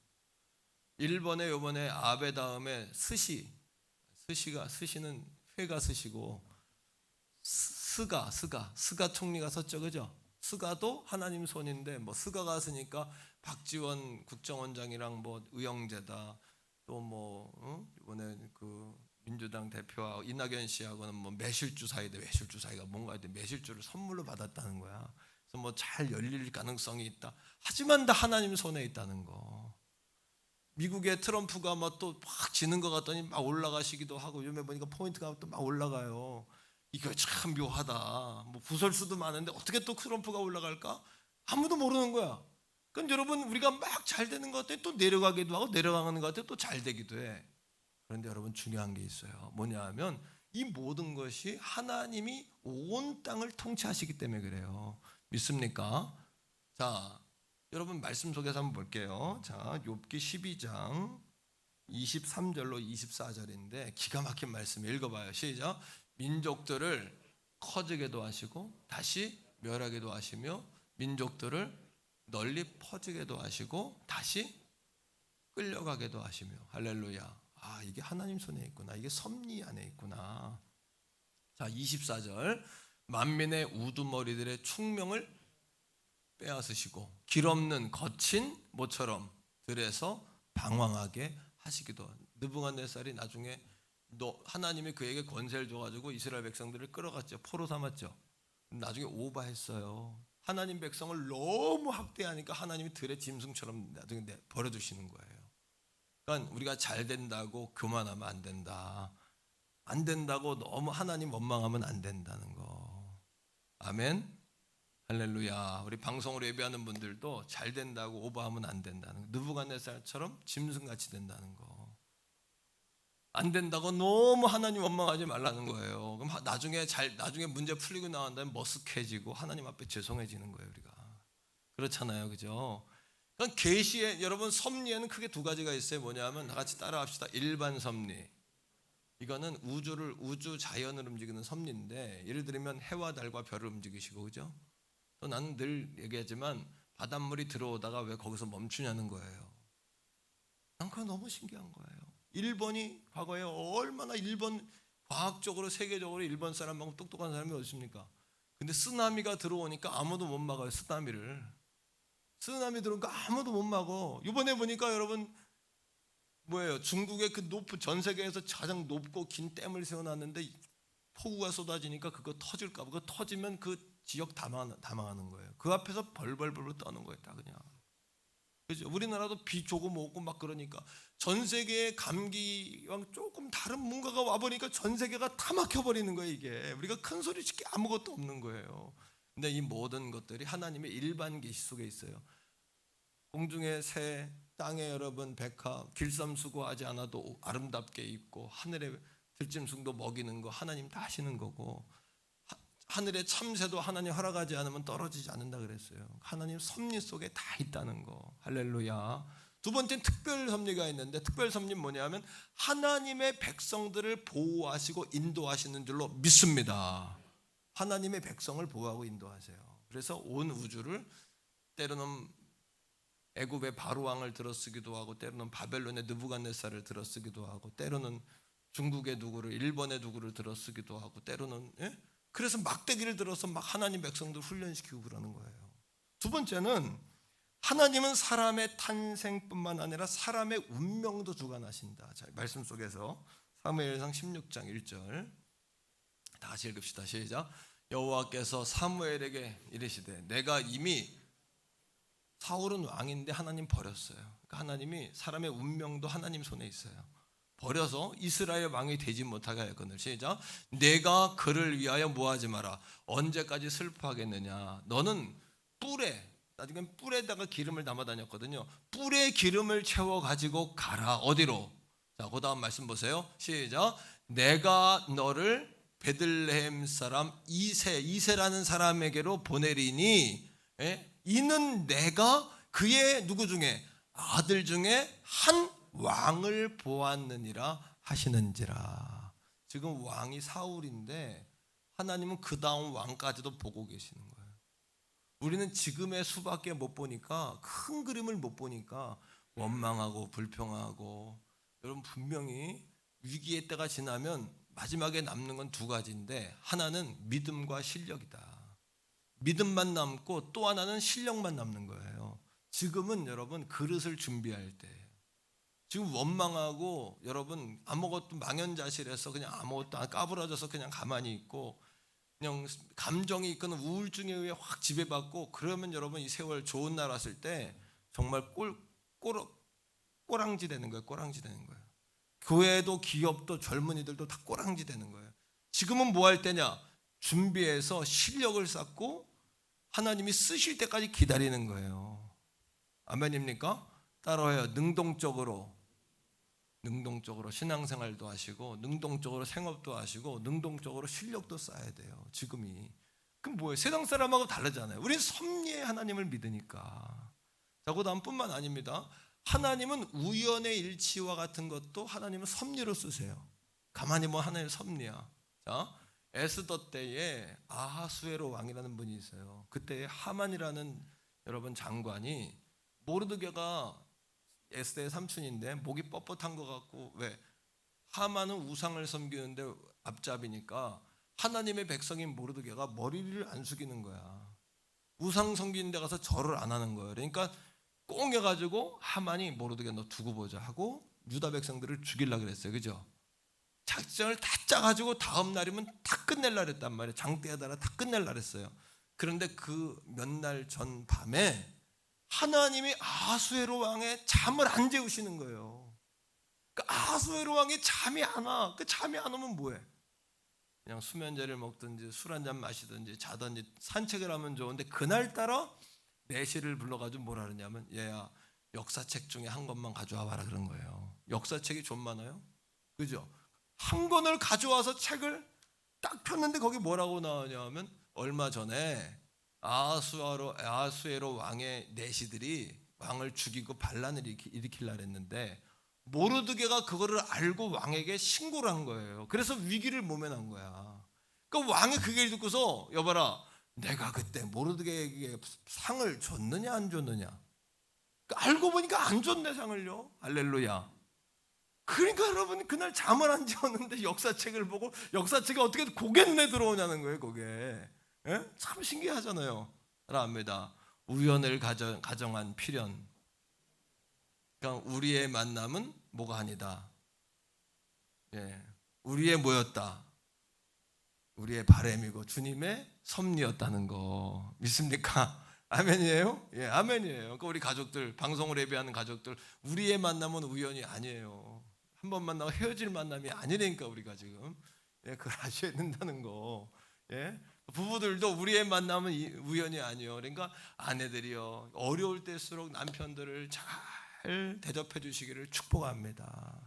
일본의 요번에 아베 다음에 스시는 회가 스시고 스가 총리가 섰죠, 그죠? 스가도 하나님 손인데 뭐 스가가 쓰니까 박지원 국정원장이랑 뭐 의형제다. 또 뭐 이번에 그 민주당 대표와 이낙연 씨하고는 뭐 매실주 사이인데 매실주 사이가 뭔가 했는데 매실주를 선물로 받았다는 거야. 그래서 뭐 잘 열릴 가능성이 있다. 하지만 다 하나님 손에 있다는 거. 미국의 트럼프가 막 또 막 지는 것 같더니 막 올라가시기도 하고 요즘에 보니까 포인트가 또 막 올라가요. 이거 참 묘하다. 뭐 구설수도 많은데 어떻게 또 트럼프가 올라갈까? 아무도 모르는 거야. 그럼 여러분 우리가 막 잘 되는 것 같아 또 내려가기도 하고 내려가는 것 같아 또 잘 되기도 해. 그런데 여러분 중요한 게 있어요. 뭐냐 하면 이 모든 것이 하나님이 온 땅을 통치하시기 때문에 그래요. 믿습니까? 자, 여러분 말씀 속에서 한번 볼게요. 자, 욥기 12장 23절로 24절인데 기가 막힌 말씀 읽어봐요. 시작. 민족들을 커지게도 하시고 다시 멸하게도 하시며 민족들을 널리 퍼지게도 하시고 다시 끌려가게도 하시며 할렐루야. 아, 이게 하나님 손에 있구나. 이게 섭리 안에 있구나. 자, 24절. 만민의 우두머리들의 충명을 빼앗으시고 길 없는 거친 모처럼 들에서 방황하게 하시기도. 느부갓네살이 나중에 하나님이 그에게 권세를 줘가지고 이스라엘 백성들을 끌어갔죠. 포로 삼았죠. 나중에 오바했어요. 하나님 백성을 너무 학대하니까 하나님이 들의 짐승처럼 나중에 버려두시는 거예요. 그러니까 우리가 잘 된다고 교만하면 안 된다. 안 된다고 너무 하나님 원망하면 안 된다는 거. 아멘. 할렐루야. 우리 방송으로 예배하는 분들도 잘 된다고 오버하면 안 된다는 거. 느부갓네살처럼 짐승같이 된다는 거. 안 된다고 너무 하나님 원망하지 말라는 거예요. 그럼 나중에 문제 풀리고 나온 다음에 머쓱해지고 하나님 앞에 죄송해지는 거예요, 우리가. 그렇잖아요. 그죠? 그러니까 계시에 여러분 섭리에는 크게 두 가지가 있어요. 뭐냐면 다 같이 따라합시다. 일반 섭리. 이거는 우주 자연을 움직이는 섭리인데 예를 들면 해와 달과 별을 움직이시고 그죠? 또 나는 늘 얘기하지만 바닷물이 들어오다가 왜 거기서 멈추냐는 거예요. 난 그거 너무 신기한 거예요. 일본이 과거에 얼마나 일본 과학적으로 세계적으로 일본 사람하고 똑똑한 사람이 어디 있습니까? 근데 쓰나미가 들어오니까 아무도 못 막아요. 쓰나미 들어오니까 아무도 못 막어. 이번에 보니까 여러분 뭐예요? 중국의 그 전 세계에서 가장 높고 긴 댐을 세워놨는데 폭우가 쏟아지니까 그거 터질까 봐. 그거 터지면 그 지역 다 망하는 거예요. 그 앞에서 벌벌벌 떠는 거예요. 다 그냥. 그죠? 우리나라도 비 조금 오고 막 그러니까 전 세계의 감기랑 조금 다른 뭔가가 와버리니까 전 세계가 다 막혀버리는 거예요. 이게 우리가 큰 소리 짓기 아무것도 없는 거예요. 근데 이 모든 것들이 하나님의 일반 계시 속에 있어요. 공중의 새, 땅에 여러분 백합, 길쌈수고하지 않아도 아름답게 있고 하늘의 들짐승도 먹이는 거 하나님 다 하시는 거고 하늘의 참새도 하나님 허락하지 않으면 떨어지지 않는다 그랬어요. 하나님 섭리 속에 다 있다는 거. 할렐루야. 두 번째는 특별 섭리가 있는데 특별 섭리는 뭐냐면 하나님의 백성들을 보호하시고 인도하시는 줄로 믿습니다. 하나님의 백성을 보호하고 인도하세요. 그래서 온 우주를 때로는 애굽의 바로 왕을 들어쓰기도 하고 때로는 바벨론의 느부갓네살을 들어쓰기도 하고 때로는 중국의 누구를 일본의 누구를 들어쓰기도 하고 때로는 그래서 막대기를 들어서 막 하나님 백성들 훈련시키고 그러는 거예요. 두 번째는 하나님은 사람의 탄생뿐만 아니라 사람의 운명도 주관하신다. 자, 말씀 속에서 사무엘상 16장 1절 다 같이 읽읍시다. 시작. 여호와께서 사무엘에게 이르시되 내가 이미 사울은 왕인데 하나님 버렸어요. 그러니까 하나님이 사람의 운명도 하나님 손에 있어요. 버려서 이스라엘 왕이 되지 못하게 하였거늘. 시작. 내가 그를 위하여 뭐하지 마라. 언제까지 슬퍼하겠느냐. 너는 나중에 뿔에다가 기름을 담아 다녔거든요. 뿔에 기름을 채워 가지고 가라. 어디로? 자, 그 다음 말씀 보세요. 시작. 내가 너를 베들레헴 사람 이세라는 사람에게로 보내리니 이는 내가 그의 누구 중에 아들 중에 한 왕을 보았느니라 하시는지라. 지금 왕이 사울인데 하나님은 그 다음 왕까지도 보고 계시는 거예요. 우리는 지금의 수밖에 못 보니까 큰 그림을 못 보니까 원망하고 불평하고 여러분 분명히 위기의 때가 지나면 마지막에 남는 건 두 가지인데 하나는 믿음과 실력이다. 믿음만 남고 또 하나는 실력만 남는 거예요. 지금은 여러분 그릇을 준비할 때예요. 지금 원망하고 여러분 아무것도 망연자실해서 그냥 아무것도 안 까부러져서 그냥 가만히 있고 그냥 감정이 이끄는 우울증에 의해 확 지배받고 그러면 여러분 이 세월 좋은 날 왔을 때 정말 꼬랑지 되는 거예요. 꼬랑지 되는 거예요. 교회도 기업도 젊은이들도 다 꼬랑지 되는 거예요. 지금은 뭐 할 때냐? 준비해서 실력을 쌓고 하나님이 쓰실 때까지 기다리는 거예요. 아멘입니까? 따라해요. 능동적으로 신앙생활도 하시고 능동적으로 생업도 하시고 능동적으로 실력도 쌓아야 돼요. 지금이. 그럼 뭐예요? 세상 사람하고 다르잖아요. 우리는 섭리의 하나님을 믿으니까. 자, 그 다음뿐만 아닙니다. 하나님은 우연의 일치와 같은 것도 하나님은 섭리로 쓰세요. 가만히 뭐 하나님의 섭리야. 자, 에스더 때에 아하수에로 왕이라는 분이 있어요. 그때 하만이라는 여러분 장관이 모르드게가 에스더의 삼촌인데 목이 뻣뻣한 것 같고 왜? 하만은 우상을 섬기는데 앞잡이니까 하나님의 백성인 모르드게가 머리를 안 숙이는 거야. 우상 섬기는 데 가서 절을 안 하는 거예요. 그러니까 꽁해가지고 하만이 모르드게 너 두고 보자 하고 유다 백성들을 죽이려고 그랬어요. 그죠? 작전을 다 짜가지고 다음 날이면 다 끝낼라 그랬단 말이에요. 장대에다가 다 끝낼라 그랬어요. 그런데 그 몇 날 전 밤에 하나님이 아하수에로 왕의 잠을 안 재우시는 거예요. 그 아하수에로 왕이 잠이 안 와. 그 잠이 안 오면 뭐해? 그냥 수면제를 먹든지 술 한잔 마시든지 자든지 산책을 하면 좋은데 그날따라 내시를 불러가지고 뭐라 그러냐면 얘야 역사책 중에 한 권만 가져와 봐라 그런 거예요. 역사책이 좀 많아요. 그죠? 한 권을 가져와서 책을 딱 폈는데 거기 뭐라고 나오냐면 얼마 전에 아하수에로 왕의 내시들이 왕을 죽이고 반란을 일으키려고 했는데 모르드게가 그거를 알고 왕에게 신고를 한 거예요. 그래서 위기를 모면한 거야. 그러니까 왕이 그 얘기를 듣고서 여봐라 내가 그때 모르드게에게 상을 줬느냐 안 줬느냐. 그러니까 알고 보니까 안 줬네 상을요. 할렐루야. 그러니까 여러분 그날 잠을 안 재웠는데 역사책을 보고 역사책이 어떻게 고개 눈에 들어오냐는 거예요. 그게 예? 참 신기하잖아요. 압니다. 우연을 가정한 필연. 그러니까 우리의 만남은 뭐가 아니다. 예, 우리의 뭐였다. 우리의 바램이고 주님의 섭리였다는 거 믿습니까? 아멘이에요? 예, 아멘이에요. 그러니까 우리 가족들 방송을 예배하는 가족들 우리의 만남은 우연이 아니에요. 한 번 만나고 헤어질 만남이 아니라니까 우리가 지금 그걸 아셔야 된다는 거. 예? 부부들도 우리의 만남은 우연이 아니에요. 그러니까 아내들이요 어려울 때일수록 남편들을 잘 대접해 주시기를 축복합니다.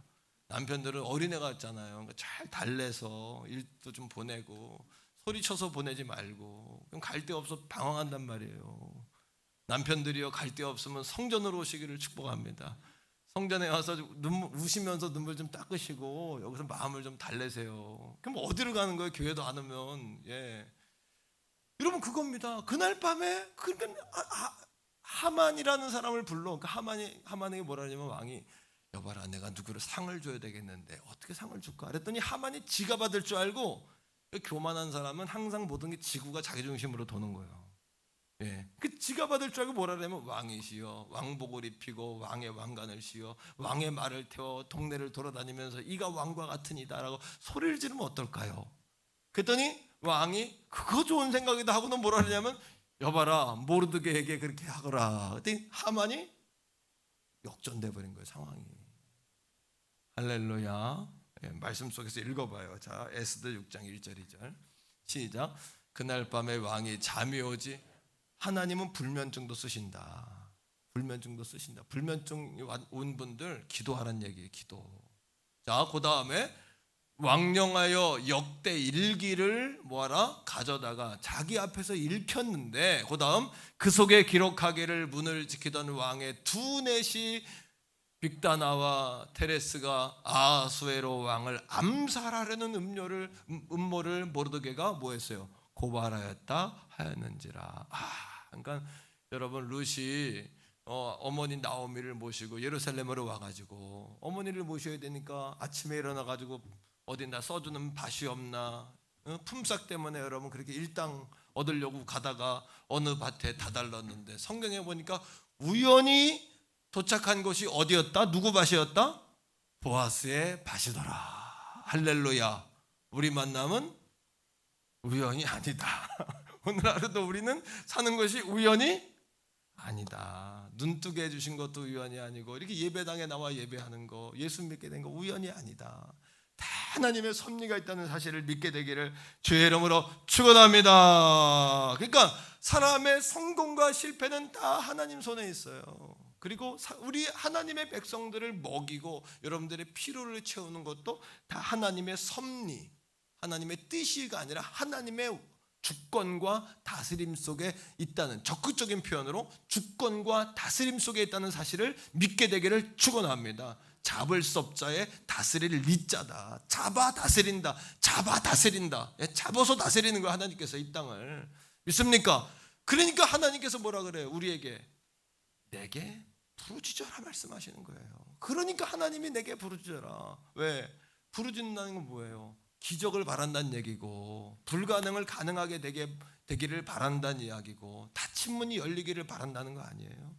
남편들은 어린애 같잖아요. 그러니까 잘 달래서 일도 좀 보내고 소리쳐서 보내지 말고 그럼 갈 데 없어 방황한단 말이에요. 남편들이요 갈 데 없으면 성전으로 오시기를 축복합니다. 성전에 와서 우시면서 눈물 좀 닦으시고 여기서 마음을 좀 달래세요. 그럼 어디를 가는 거예요? 교회도 안 오면. 예. 여러분 그겁니다. 그날 밤에 그러니까 하만이라는 사람을 불러. 그러니까 하만에게 뭐라 하냐면 왕이 여봐라 내가 누구를 상을 줘야 되겠는데 어떻게 상을 줄까? 그랬더니 하만이 지가 받을 줄 알고 교만한 사람은 항상 모든 게 지구가 자기 중심으로 도는 거예요. 예. 그 지가 받을 줄 알고 뭐라 그러면 왕이시여 왕복을 입히고 왕의 왕관을 씌워 왕의 말을 태워 동네를 돌아다니면서 이가 왕과 같으니다라고 소리를 지르면 어떨까요? 그랬더니 왕이 그거 좋은 생각이다 하고는 뭐라 그러냐면 여봐라 모르드게에게 그렇게 하거라. 그랬더니 하만이 역전돼 버린 거예요. 상황이. 할렐루야. 예, 말씀 속에서 읽어봐요. 자 에스더 6장 1절 2절 시작. 그날 밤에 왕이 잠이 오지 하나님은 불면증도 쓰신다. 불면증도 쓰신다. 불면증이 온 분들 기도하라는 얘기예요. 기도. 자, 그 다음에 왕령하여 역대 일기를 뭐하라? 가져다가 자기 앞에서 읽혔는데 그 다음 그 속에 기록하기를 문을 지키던 왕의 두 넷이 빅다나와 테레스가 아하수에로 왕을 암살하려는 음모를 모르드게가 뭐 했어요? 고발하였다 하였는지라. 그러니까 여러분 룻이 어머니 나오미를 모시고 예루살렘으로 와가지고 어머니를 모셔야 되니까 아침에 일어나가지고 어디 나 써주는 밭이 없나 품삯 때문에 여러분 그렇게 일당 얻으려고 가다가 어느 밭에 다달랐는데 성경에 보니까 우연히 도착한 곳이 어디였다? 누구 밭이었다? 보아스의 밭이더라. 할렐루야. 우리 만남은 우연이 아니다. 오늘 하루도 우리는 사는 것이 우연이 아니다. 눈뜨게 해주신 것도 우연이 아니고 이렇게 예배당에 나와 예배하는 거, 예수 믿게 된 거 우연이 아니다. 다 하나님의 섭리가 있다는 사실을 믿게 되기를 주의 이름으로 축원합니다. 그러니까 사람의 성공과 실패는 다 하나님 손에 있어요. 그리고 우리 하나님의 백성들을 먹이고 여러분들의 피로를 채우는 것도 다 하나님의 섭리, 하나님의 뜻이가 아니라 하나님의 주권과 다스림 속에 있다는, 적극적인 표현으로 주권과 다스림 속에 있다는 사실을 믿게 되기를 축원합니다. 잡을 섭자에 다스릴 리자다. 잡아 다스린다. 잡아 다스린다. 잡아서 다스리는 거예요. 하나님께서 이 땅을. 믿습니까? 그러니까 하나님께서 뭐라 그래요? 우리에게 내게 부르짖어라 말씀하시는 거예요. 그러니까 하나님이 내게 부르짖어라. 왜? 부르짖는다는 건 뭐예요? 기적을 바란다는 얘기고, 불가능을 가능하게 되기를 바란다는 이야기고, 닫힌 문이 열리기를 바란다는 거 아니에요?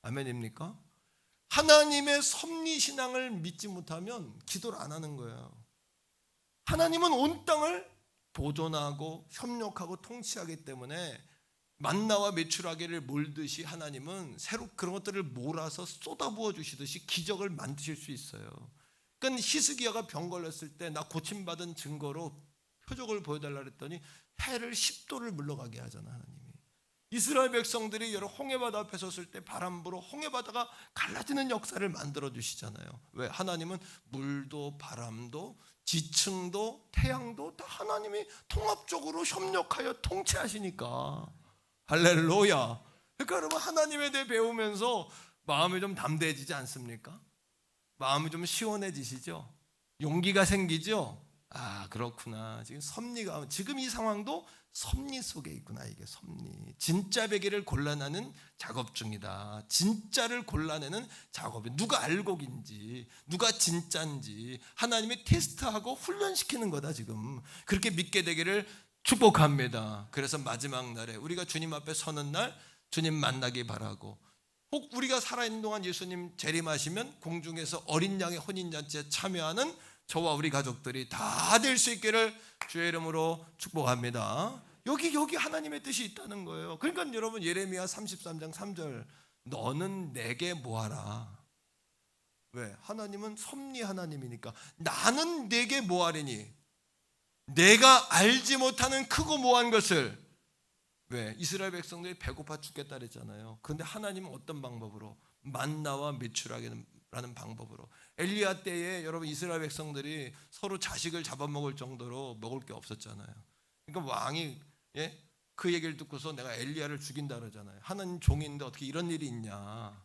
아멘입니까? 하나님의 섭리신앙을 믿지 못하면 기도를 안 하는 거예요. 하나님은 온 땅을 보존하고 협력하고 통치하기 때문에 만나와 메추라기를 몰듯이 하나님은 새로 그런 것들을 몰아서 쏟아부어 주시듯이 기적을 만드실 수 있어요. 그러니까 히스기야가 병 걸렸을 때 나 고침받은 증거로 표적을 보여달라 그랬더니 해를 10도를 물러가게 하잖아. 하나님이 이스라엘 백성들이 여러 홍해바다 앞에 섰을 때 바람 불어 홍해바다가 갈라지는 역사를 만들어 주시잖아요. 왜? 하나님은 물도 바람도 지층도 태양도 다 하나님이 통합적으로 협력하여 통치하시니까. 할렐루야. 그러니까 여러분 하나님에 대해 배우면서 마음이 좀 담대해지지 않습니까? 마음이 좀 시원해지시죠? 용기가 생기죠? 아, 그렇구나. 지금 섭리가, 지금 이 상황도 섭리 속에 있구나. 이게 섭리. 진짜 베개를 골라내는 작업 중이다. 진짜를 골라내는 작업이, 누가 알곡인지 누가 진짜인지 하나님이 테스트하고 훈련시키는 거다. 지금 그렇게 믿게 되기를 축복합니다. 그래서 마지막 날에 우리가 주님 앞에 서는 날 주님 만나기 바라고, 혹 우리가 살아있는 동안 예수님 재림하시면 공중에서 어린 양의 혼인잔치에 참여하는 저와 우리 가족들이 다 될 수 있기를 주의 이름으로 축복합니다. 여기 하나님의 뜻이 있다는 거예요. 그러니까 여러분 예레미야 33장 3절, 너는 내게 뭐하라. 왜? 하나님은 섭리 하나님이니까. 나는 내게 뭐하리니, 내가 알지 못하는 크고 모한 것을. 왜? 이스라엘 백성들이 배고파 죽겠다 그랬잖아요. 그런데 하나님은 어떤 방법으로? 만나와 메추라기라는 방법으로. 엘리야 때에 여러분 이스라엘 백성들이 서로 자식을 잡아먹을 정도로 먹을 게 없었잖아요. 그러니까 왕이 그 얘기를 듣고서 내가 엘리야를 죽인다 그러잖아요. 하나님 종인데 어떻게 이런 일이 있냐.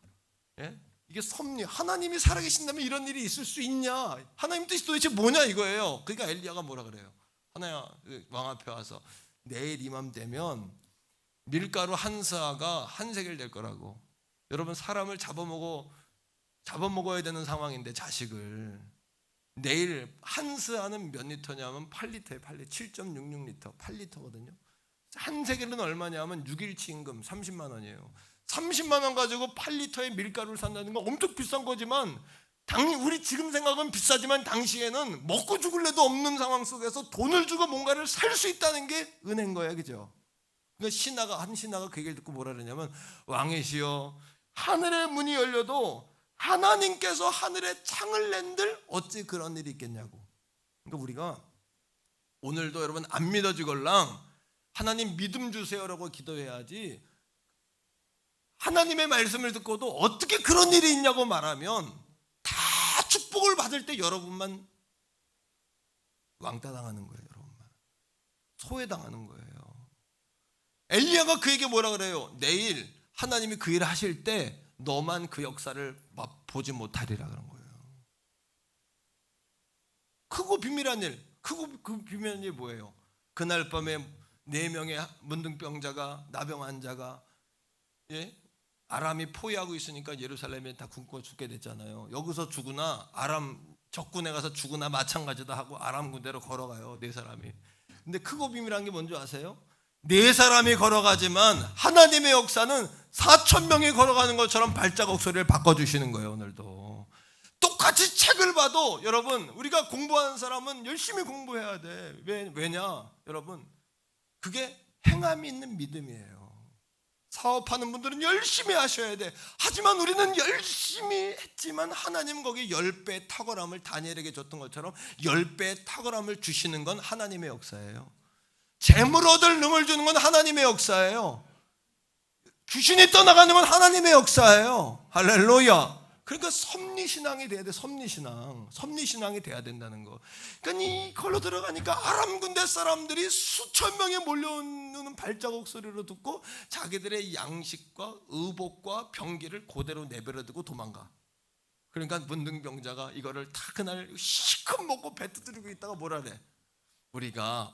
이게 섭리, 하나님이 살아계신다면 이런 일이 있을 수 있냐, 하나님 뜻이 도대체 뭐냐 이거예요. 그러니까 엘리야가 뭐라 그래요? 하나야, 왕 앞에 와서 내일 이맘 되면 밀가루 한 사가 한 세겔 될 거라고. 여러분 사람을 잡아먹어야 되는 상황인데 자식을, 내일 한 스아는 몇 리터냐면 8리터에 8리터, 7.66리터, 8리터거든요. 한 세겔은 얼마냐면 6일치 임금 30만 원이에요. 30만 원 가지고 8리터의 밀가루를 산다는 건 엄청 비싼 거지만, 우리 지금 생각은 비싸지만 당시에는 먹고 죽을래도 없는 상황 속에서 돈을 주고 뭔가를 살 수 있다는 게 은혜인 거야, 그죠? 그러니까 한 신하가 그 얘기를 듣고 뭐라 그러냐면, 왕이시여, 하늘의 문이 열려도 하나님께서 하늘에 창을 낸들 어찌 그런 일이 있겠냐고. 그러니까 우리가 오늘도 여러분 안 믿어지걸랑 하나님 믿음 주세요라고 기도해야지, 하나님의 말씀을 듣고도 어떻게 그런 일이 있냐고 말하면 다 축복을 받을 때 여러분만 왕따 당하는 거예요. 여러분만 소외당하는 거예요. 엘리야가 그에게 뭐라 그래요? 내일 하나님이 그 일을 하실 때 너만 그 역사를 맛보지 못하리라 그런 거예요. 크고 비밀한 일, 그 비밀한 일이 뭐예요? 그날 밤에 4명의 문둥병자가, 나병 환자가 아람이 포위하고 있으니까 예루살렘에 다 굶고 죽게 됐잖아요. 여기서 죽으나 아람 적군에 가서 죽으나 마찬가지다 하고 아람 군대로 걸어가요, 4사람이. 근데 크고 비밀한 게 뭔지 아세요? 네 사람이 걸어가지만 하나님의 역사는 4,000명이 걸어가는 것처럼 발자국 소리를 바꿔주시는 거예요. 오늘도 똑같이 책을 봐도 여러분, 우리가 공부하는 사람은 열심히 공부해야 돼. 왜냐 여러분, 그게 행함이 있는 믿음이에요. 사업하는 분들은 열심히 하셔야 돼. 하지만 우리는 열심히 했지만 하나님은 거기에 10배의 탁월함을 다니엘에게 줬던 것처럼 10배의 탁월함을 주시는 건 하나님의 역사예요. 재물 얻을 능을 주는 건 하나님의 역사예요. 귀신이 떠나가는 건 하나님의 역사예요. 할렐루야. 그러니까 섭리신앙이 돼야 돼. 섭리신앙이 돼야 된다는 거. 그러니까 이걸로 들어가니까 아람 군대 사람들이 수천 명이 몰려오는 발자국 소리로 듣고 자기들의 양식과 의복과 병기를 그대로 내버려 두고 도망가. 그러니까 문둥병자가 이거를 다 그날 시컷 먹고 배 두드리고 있다가 뭐라 그래?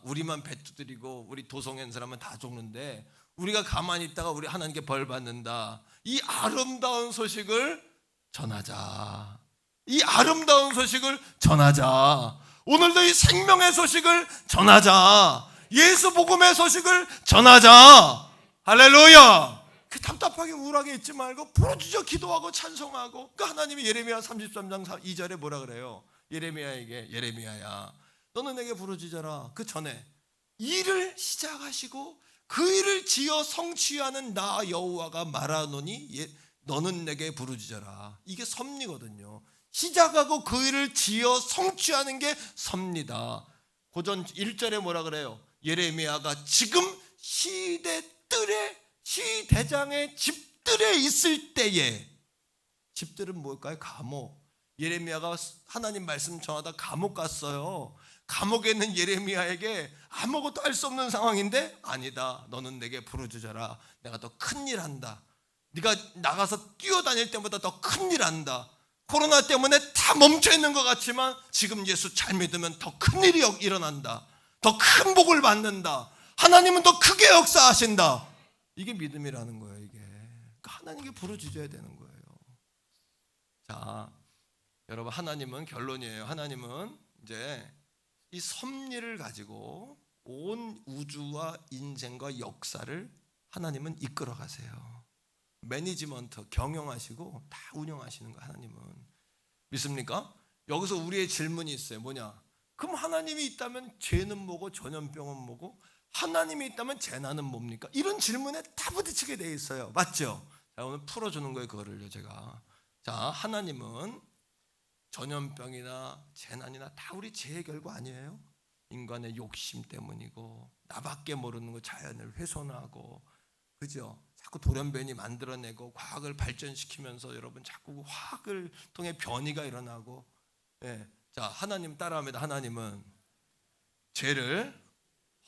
우리만 배 두드리고 우리 도성엔 사람은 다 죽는데 우리가 가만히 있다가 우리 하나님께 벌 받는다. 이 아름다운 소식을 전하자. 이 아름다운 소식을 전하자. 오늘도 이 생명의 소식을 전하자. 예수 복음의 소식을 전하자. 할렐루야. 그 답답하게 우울하게 있지 말고 부르짖어 기도하고 찬송하고. 그 하나님이 예레미야 33장 2절에 뭐라 그래요? 예레미야에게, 예레미야야 너는 내게 부르짖어라. 그 전에 일을 시작하시고 그 일을 지어 성취하는 나 여호와가 말하노니 너는 내게 부르짖어라. 이게 섭리거든요. 시작하고 그 일을 지어 성취하는 게 섭리다. 고전 1절에 뭐라 그래요? 예레미야가 지금 시대장의 집들에 있을 때에, 집들은 뭘까요? 감옥. 예레미야가 하나님 말씀 전하다 감옥 갔어요. 감옥에 있는 예레미야에게 아무것도 할 수 없는 상황인데 아니다. 너는 내게 부르짖어라. 내가 더 큰일 한다. 네가 나가서 뛰어다닐 때보다 더 큰일 한다. 코로나 때문에 다 멈춰있는 것 같지만 지금 예수 잘 믿으면 더 큰일이 일어난다. 더 큰 복을 받는다. 하나님은 더 크게 역사하신다. 이게 믿음이라는 거예요. 이게 하나님께 부르짖어야 되는 거예요. 자, 여러분, 하나님은 결론이에요. 하나님은 이제 이 섭리를 가지고 온 우주와 인생과 역사를 하나님은 이끌어 가세요. 매니지먼트, 경영하시고 다 운영하시는 거 하나님은. 믿습니까? 여기서 우리의 질문이 있어요. 뭐냐? 그럼 하나님이 있다면 죄는 뭐고 전염병은 뭐고, 하나님이 있다면 재난은 뭡니까? 이런 질문에 다 부딪히게 돼 있어요. 맞죠? 자, 오늘 풀어주는 거예요. 그거를요 제가. 자, 하나님은 전염병이나 재난이나 다 우리 죄의 결과 아니에요? 인간의 욕심 때문이고, 나밖에 모르는 거 자연을 훼손하고, 그죠? 자꾸 돌연변이 만들어내고 과학을 발전시키면서 여러분 자꾸 화학을 통해 변이가 일어나고. 예. 자, 하나님 따라합니다. 하나님은 죄를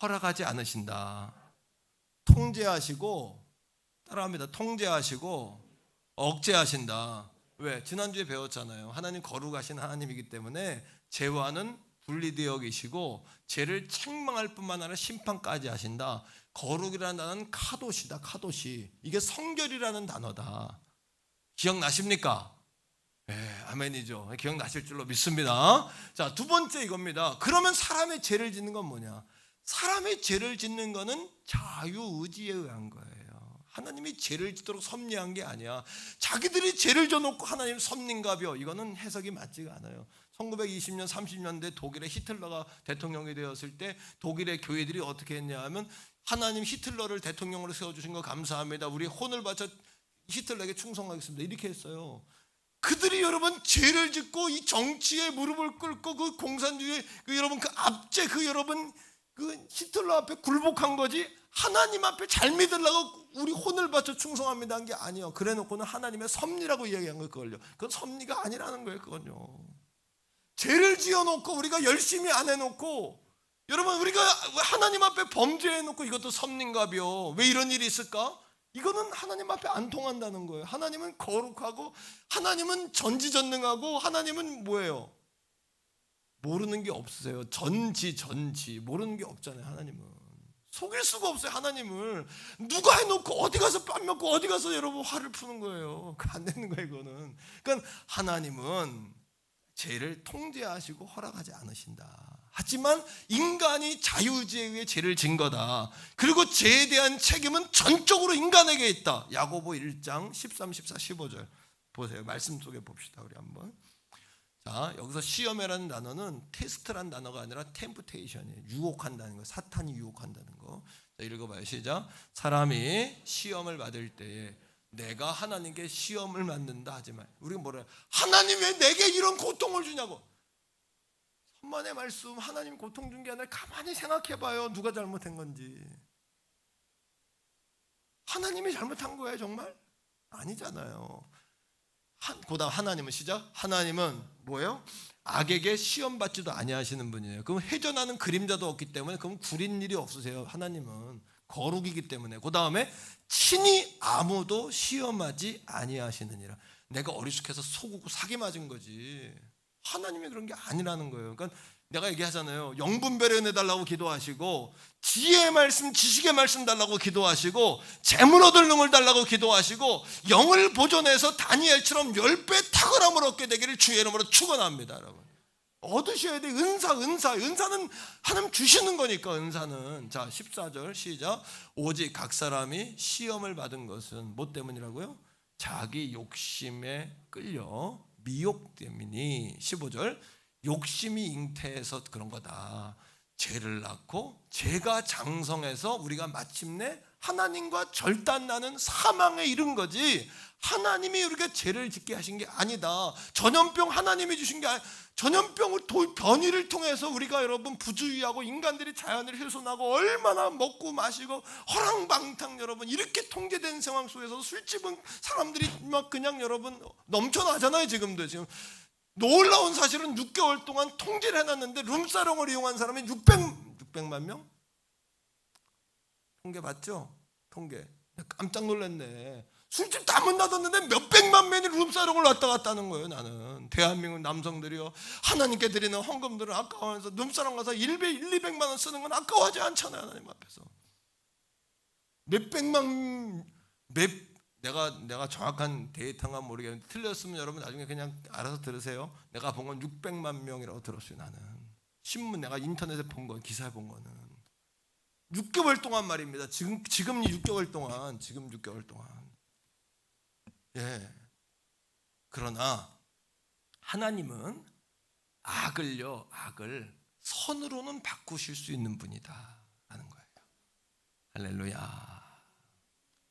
허락하지 않으신다. 통제하시고, 따라합니다. 통제하시고 억제하신다. 왜? 지난주에 배웠잖아요. 하나님 거룩하신 하나님이기 때문에 죄와는 분리되어 계시고 죄를 책망할 뿐만 아니라 심판까지 하신다. 거룩이라는 단어는 카도시다. 카도시. 이게 성결이라는 단어다. 기억나십니까? 네, 아멘이죠. 기억나실 줄로 믿습니다. 자, 두 번째 이겁니다. 그러면 사람의 죄를 짓는 건 뭐냐? 사람의 죄를 짓는 거는 자유의지에 의한 거예요. 하나님이 죄를 짓도록 섭리한 게 아니야. 자기들이 죄를 져놓고 하나님 섭리인가벼. 이거는 해석이 맞지가 않아요. 1920년 30년대 독일의 히틀러가 대통령이 되었을 때 독일의 교회들이 어떻게 했냐 하면, 하나님 히틀러를 대통령으로 세워주신 거 감사합니다. 우리 혼을 바쳐 히틀러에게 충성하겠습니다. 이렇게 했어요. 그들이 여러분 죄를 짓고 이 정치에 무릎을 꿇고 그 공산주의 여러분 그 압제 여러분 그 히틀러 앞에 굴복한 거지, 하나님 앞에 잘 믿으려고 우리 혼을 바쳐 충성합니다 한 게 아니에요. 그래 놓고는 하나님의 섭리라고 이야기한 걸 그걸요. 그건 섭리가 아니라는 거예요. 그건요. 죄를 지어놓고 우리가 열심히 안 해놓고, 여러분 우리가 하나님 앞에 범죄해놓고 이것도 섭리인가벼. 왜 이런 일이 있을까? 이거는 하나님 앞에 안 통한다는 거예요. 하나님은 거룩하고, 하나님은 전지전능하고, 하나님은 뭐예요? 모르는 게 없으세요. 전지 모르는 게 없잖아요. 하나님은 속일 수가 없어요. 하나님을 누가 해놓고 어디 가서 뺨 먹고 어디 가서 여러분 화를 푸는 거예요. 안 되는 거예요. 이거는. 그러니까 하나님은 죄를 통제하시고 허락하지 않으신다. 하지만 인간이 자유의지에 의해 죄를 진 거다. 그리고 죄에 대한 책임은 전적으로 인간에게 있다. 야고보 1장 13, 14, 15절 보세요. 말씀 속에 봅시다. 우리 한번. 자, 여기서 시험이라는 단어는 테스트라는 단어가 아니라 템프테이션이에요. 유혹한다는 거, 사탄이 유혹한다는 거. 자, 읽어봐요. 시작. 사람이 시험을 받을 때에 내가 하나님께 시험을 받는다 하지 말. 우리가 뭐라 해요? 하나님 왜 내게 이런 고통을 주냐고. 천만의 말씀, 하나님 고통 준 게 아니라 가만히 생각해봐요. 누가 잘못한 건지. 하나님이 잘못한 거예요 정말? 아니잖아요. 그다음 하나님은 시작. 하나님은 뭐예요? 악에게 시험 받지도 아니하시는 분이에요. 그럼 회전하는 그림자도 없기 때문에 그럼 구린 일이 없으세요. 하나님은 거룩이기 때문에. 그 다음에 친히 아무도 시험하지 아니하시느니라. 내가 어리숙해서 속고 사기 맞은 거지. 하나님이 그런 게 아니라는 거예요. 그러니까 내가 얘기하잖아요. 영분별에 은혜 달라고 기도하시고, 지혜의 말씀, 지식의 말씀 달라고 기도하시고, 재물 얻을 능을 달라고 기도하시고, 영을 보존해서 다니엘처럼 10배 탁월함을 얻게 되기를 주의 이름으로 축원합니다. 여러분, 얻으셔야 돼. 은사는 하나님 주시는 거니까. 은사는. 자, 14절 시작. 오직 각 사람이 시험을 받은 것은 뭐 때문이라고요? 자기 욕심에 끌려 미혹 때문이니. 15절. 욕심이 잉태해서 그런 거다. 죄를 낳고 죄가 장성해서 우리가 마침내 하나님과 절단나는 사망에 이른 거지, 하나님이 우리가 죄를 짓게 하신 게 아니다. 전염병 하나님이 주신 게 아니라, 전염병을 변이를 통해서 우리가 여러분 부주의하고 인간들이 자연을 훼손하고 얼마나 먹고 마시고 허랑방탕 여러분 이렇게 통제된 상황 속에서 술집은 사람들이 막 그냥 여러분 넘쳐나잖아요. 지금도. 지금 놀라운 사실은 6개월 동안 통제를 해놨는데 룸사롱을 이용한 사람이 600만 명? 통계 봤죠? 통계. 깜짝 놀랐네. 술집 다 문 닫았는데 몇백만 명이 룸사롱을 왔다 갔다 하는 거예요. 나는 대한민국 남성들이요, 하나님께 드리는 헌금들은 아까워서 룸사롱 가서 200만 원 쓰는 건 아까워하지 않잖아요. 하나님 앞에서 내가 정확한 데이터가 모르겠는데 틀렸으면 여러분 나중에 그냥 알아서 들으세요. 내가 본 건 600만 명이라고 들었어요. 나는 신문, 내가 인터넷에 본 거, 기사에 본 거는 6개월 동안 말입니다. 지금 6개월 동안, 지금 6개월 동안. 예. 그러나 하나님은 악을 선으로는 바꾸실 수 있는 분이다 라는 거예요. 할렐루야.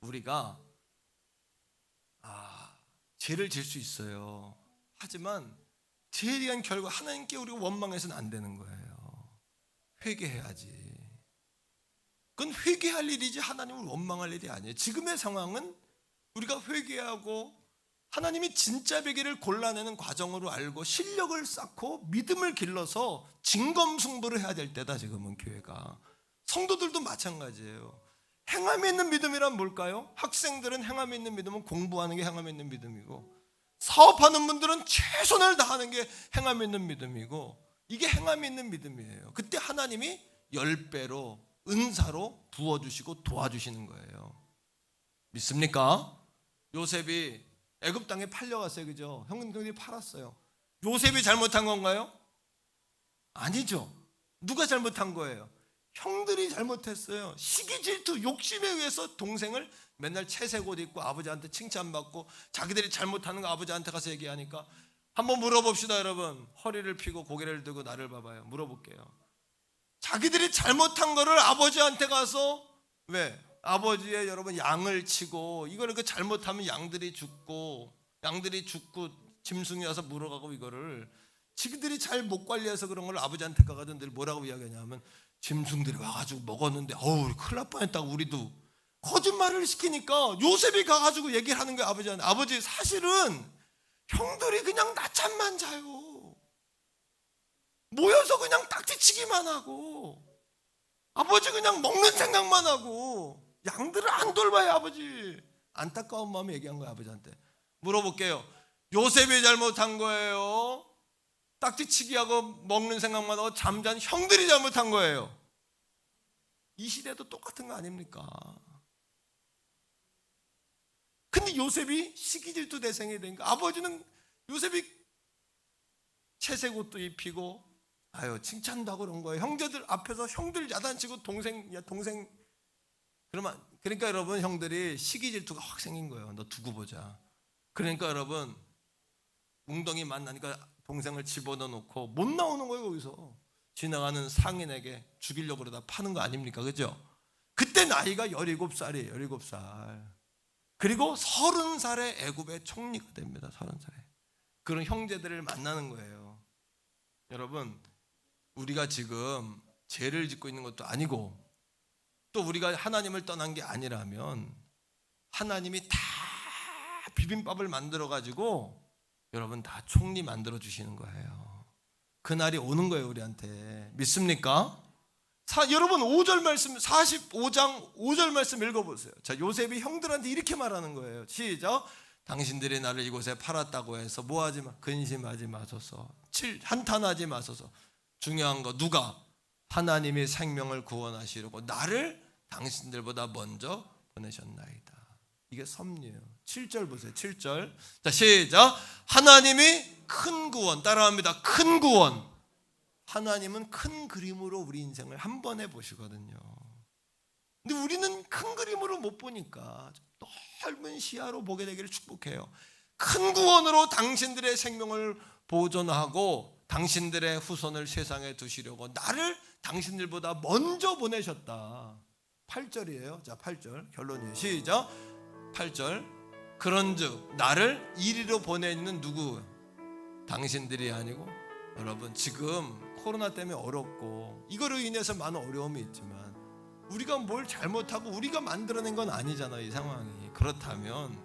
우리가 죄를 질 수 있어요. 하지만 죄에 대한 결과 하나님께 우리가 원망해서는 안 되는 거예요. 회개해야지. 그건 회개할 일이지 하나님을 원망할 일이 아니에요. 지금의 상황은 우리가 회개하고 하나님이 진짜 베개를 골라내는 과정으로 알고 실력을 쌓고 믿음을 길러서 진검승부를 해야 될 때다. 지금은 교회가. 성도들도 마찬가지예요. 행함이 있는 믿음이란 뭘까요? 학생들은 행함이 있는 믿음은 공부하는 게 행함이 있는 믿음이고, 사업하는 분들은 최선을 다하는 게 행함이 있는 믿음이고, 이게 행함이 있는 믿음이에요. 그때 하나님이 10배로 은사로 부어주시고 도와주시는 거예요. 믿습니까? 요셉이 애굽 땅에 팔려갔어요. 그죠? 형님들이 팔았어요. 요셉이 잘못한 건가요? 아니죠. 누가 잘못한 거예요? 형들이 잘못했어요. 시기 질투 욕심에 의해서 동생을 맨날 채색 옷 입고 아버지한테 칭찬받고 자기들이 잘못하는 거 아버지한테 가서 얘기하니까, 한번 물어봅시다 여러분. 허리를 펴고 고개를 들고 나를 봐봐요. 물어볼게요. 자기들이 잘못한 거를 아버지한테 가서 왜? 아버지의 여러분 양을 치고, 이거를 그 잘못하면 양들이 죽고 짐승이 와서 물어가고, 이거를 지그들이 잘 못 관리해서 그런 걸 아버지한테 가가지고 늘 뭐라고 이야기하냐면, 짐승들이 와가지고 먹었는데 어우 큰일 날 뻔했다고. 우리도 거짓말을 시키니까 요셉이 가가지고 얘기를 하는 거예요. 아버지한테. 아버지, 사실은 형들이 그냥 낮잠만 자요. 모여서 그냥 딱지치기만 하고, 아버지 그냥 먹는 생각만 하고 양들을 안 돌봐요. 아버지. 안타까운 마음에 얘기한 거예요. 아버지한테. 물어볼게요. 요셉이 잘못한 거예요? 딱지치기하고 먹는 생각만 하고 잠잔 형들이 잘못한 거예요? 이 시대도 똑같은 거 아닙니까? 근데 요셉이 시기질투 대상이 되니까, 아버지는 요셉이 채색 옷도 입히고 아유, 칭찬도 하고 그런 거예요. 형제들 앞에서 형들 야단치고 동생 그러니까 여러분, 형들이 시기 질투가 확 생긴 거예요. 너 두고 보자. 그러니까 여러분, 웅덩이 만나니까 동생을 집어넣어 놓고 못 나오는 거예요. 거기서 지나가는 상인에게 죽이려고 그러다 파는 거 아닙니까? 그죠? 그때 나이가 17살이에요 17살. 그리고 30살에 애굽의 총리가 됩니다. 30살에. 그런 형제들을 만나는 거예요. 여러분, 우리가 지금 죄를 짓고 있는 것도 아니고 또 우리가 하나님을 떠난 게 아니라면 하나님이 다 비빔밥을 만들어 가지고 여러분 다 총리 만들어 주시는 거예요. 그날이 오는 거예요. 우리한테. 믿습니까? 여러분 5절 말씀, 45장 5절 말씀 읽어보세요. 자, 요셉이 형들한테 이렇게 말하는 거예요. 시작. 당신들이 나를 이곳에 팔았다고 해서 뭐하지 마, 근심하지 마소서, 한탄하지 마소서. 중요한 거, 누가? 하나님이 생명을 구원하시려고 나를 당신들보다 먼저 보내셨나이다. 이게 섭리예요. 7절 보세요. 7절. 자, 시작. 하나님이 큰 구원, 따라합니다. 큰 구원. 하나님은 큰 그림으로 우리 인생을 한 번에 보시거든요. 근데 우리는 큰 그림으로 못 보니까 넓은 시야로 보게 되기를 축복해요. 큰 구원으로 당신들의 생명을 보존하고 당신들의 후손을 세상에 두시려고 나를 당신들보다 먼저 보내셨다. 8절이에요. 자, 8절 결론이에요. 시작. 8절. 그런즉 나를 이리로 보내는 누구? 당신들이 아니고 여러분, 지금 코로나 때문에 어렵고 이거로 인해서 많은 어려움이 있지만 우리가 뭘 잘못하고 우리가 만들어낸 건 아니잖아요. 이 상황이. 그렇다면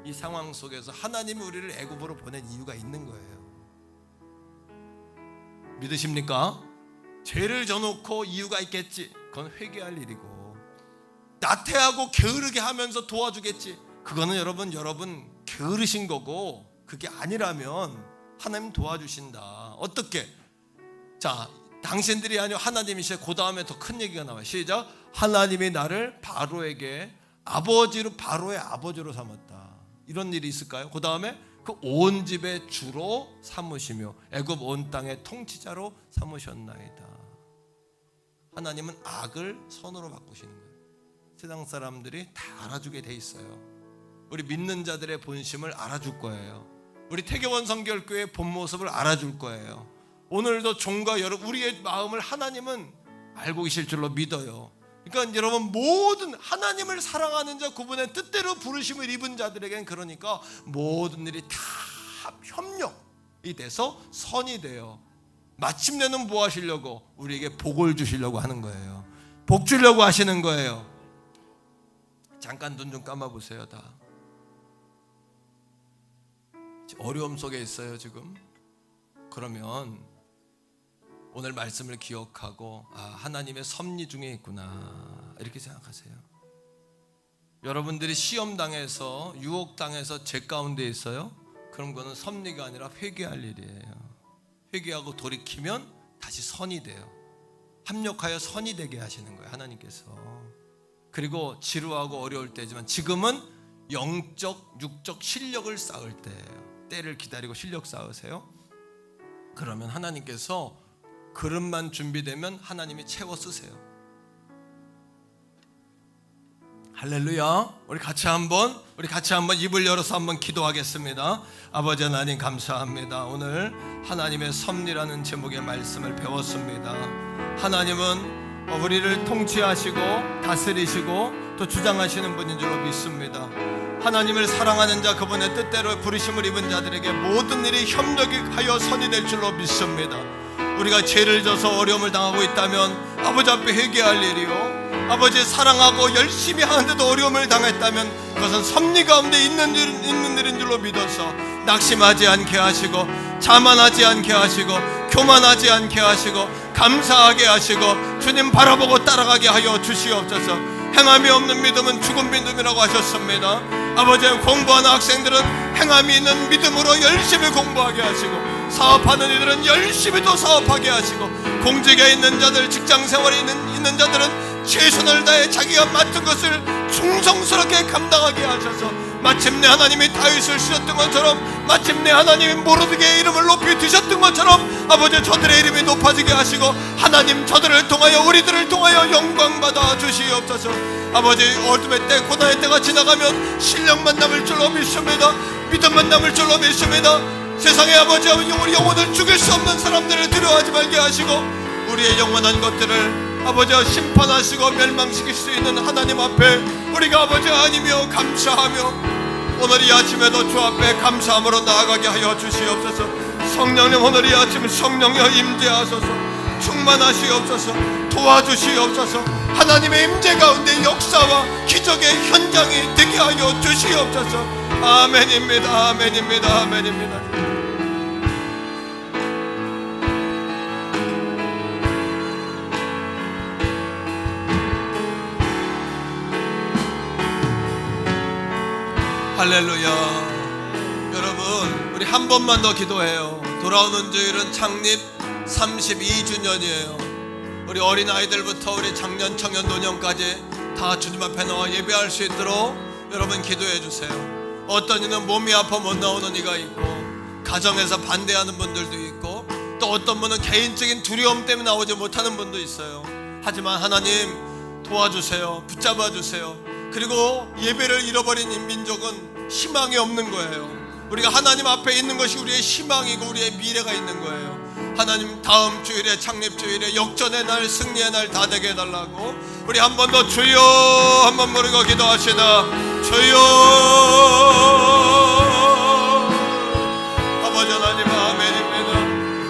이 상황 속에서 하나님이 우리를 애굽으로 보낸 이유가 있는 거예요. 믿으십니까? 죄를 져놓고 이유가 있겠지. 그건 회개할 일이고, 나태하고 게으르게 하면서 도와주겠지. 그거는 여러분 게으르신 거고, 그게 아니라면 하나님 도와주신다. 어떻게? 자, 당신들이 아니요 하나님이시여. 그 다음에 더 큰 얘기가 나와요. 시작. 하나님이 나를 바로에게 바로의 아버지로 삼았다. 이런 일이 있을까요? 그 다음에 그 온 집의 주로 삼으시며 애굽 온 땅의 통치자로 삼으셨나이다. 하나님은 악을 선으로 바꾸시는 거예요. 세상 사람들이 다 알아주게 돼 있어요. 우리 믿는 자들의 본심을 알아줄 거예요. 우리 태교원 성결교회의 본 모습을 알아줄 거예요. 오늘도 종과 여러분, 우리의 마음을 하나님은 알고 계실 줄로 믿어요. 그러니까 여러분, 모든 하나님을 사랑하는 자, 그분의 뜻대로 부르심을 입은 자들에게는 그러니까 모든 일이 다 협력이 돼서 선이 돼요. 마침내는 뭐 하시려고? 우리에게 복을 주시려고 하는 거예요. 복 주려고 하시는 거예요. 잠깐 눈 좀 감아보세요. 다 어려움 속에 있어요 지금. 그러면 오늘 말씀을 기억하고, 하나님의 섭리 중에 있구나, 이렇게 생각하세요. 여러분들이 시험당해서 유혹당해서 죄 가운데 있어요? 그럼 그거는 섭리가 아니라 회개할 일이에요. 회개하고 돌이키면 다시 선이 돼요. 합력하여 선이 되게 하시는 거예요, 하나님께서. 그리고 지루하고 어려울 때지만 지금은 영적, 육적 실력을 쌓을 때예요. 때를 기다리고 실력 쌓으세요. 그러면 하나님께서 그릇만 준비되면 하나님이 채워 쓰세요. 할렐루야. 우리 같이 한번 입을 열어서 한번 기도하겠습니다. 아버지 하나님, 감사합니다. 오늘 하나님의 섭리라는 제목의 말씀을 배웠습니다. 하나님은 우리를 통치하시고 다스리시고 또 주장하시는 분인 줄로 믿습니다. 하나님을 사랑하는 자, 그분의 뜻대로 부르심을 입은 자들에게 모든 일이 협력하여 선이 될 줄로 믿습니다. 우리가 죄를 져서 어려움을 당하고 있다면 아버지 앞에 회개할 일이요, 아버지 사랑하고 열심히 하는데도 어려움을 당했다면 그것은 섭리 가운데 있는 일인 줄로 믿어서 낙심하지 않게 하시고, 자만하지 않게 하시고, 교만하지 않게 하시고, 감사하게 하시고, 주님 바라보고 따라가게 하여 주시옵소서. 행함이 없는 믿음은 죽은 믿음이라고 하셨습니다. 아버지, 공부하는 학생들은 행함이 있는 믿음으로 열심히 공부하게 하시고, 사업하는 이들은 열심히 또 사업하게 하시고, 공직에 있는 자들, 직장생활에 있는 자들은 최선을 다해 자기가 맡은 것을 충성스럽게 감당하게 하셔서 마침내 하나님이 다윗을 쓰셨던 것처럼, 마침내 하나님이 모르드게의 이름을 높이 드셨던 것처럼 아버지 저들의 이름이 높아지게 하시고 하나님 저들을 통하여 우리들을 통하여 영광 받아 주시옵소서. 아버지 어둠의 때 고난의 때가 지나가면 신령만 남을 줄로 믿습니다. 믿음만 남을 줄로 믿습니다. 세상에 아버지 우리 영혼을 죽일 수 없는 사람들을 두려워하지 말게 하시고 우리의 영원한 것들을 아버지 심판하시고 멸망시킬 수 있는 하나님 앞에 우리가 아버지 하나님이여 감사하며 오늘 이 아침에도 주 앞에 감사함으로 나아가게 하여 주시옵소서. 성령님 오늘 이 아침 성령여 임재하소서. 충만하시옵소서. 도와주시옵소서. 하나님의 임재 가운데 역사와 기적의 현장이 되게 하여 주시옵소서. 아멘입니다. 아멘입니다. 아멘입니다. 할렐루야. 여러분 우리 한 번만 더 기도해요. 돌아오는 주일은 창립 32주년이에요 우리 어린아이들부터 우리 장년 청년 노년까지 다 주님 앞에 나와 예배할 수 있도록 여러분 기도해 주세요. 어떤 이는 몸이 아파 못 나오는 이가 있고 가정에서 반대하는 분들도 있고 또 어떤 분은 개인적인 두려움 때문에 나오지 못하는 분도 있어요. 하지만 하나님 도와주세요. 붙잡아 주세요. 그리고 예배를 잃어버린 이 민족은 희망이 없는 거예요. 우리가 하나님 앞에 있는 것이 우리의 희망이고 우리의 미래가 있는 거예요. 하나님 다음 주일에 창립주일에 역전의 날 승리의 날 다 되게 해달라고 우리 한 번 더 주여 한번 부르고 기도하시다. 주여. 아버지 하나님 아멘입니다.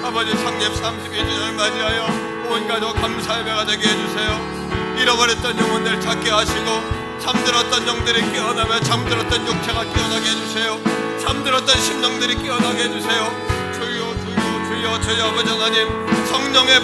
아버지 창립 32주년을 맞이하여 온 가족 감사 예배가 되게 해주세요. 잃어버렸던 영혼들 찾게 하시고 잠들었던 영들이 깨어나며 잠들었던 육체가 깨어나게 해주세요. 잠들었던 심령들이 깨어나게 해주세요. 주여 주여 주여 주여 아버지 하나님 성령의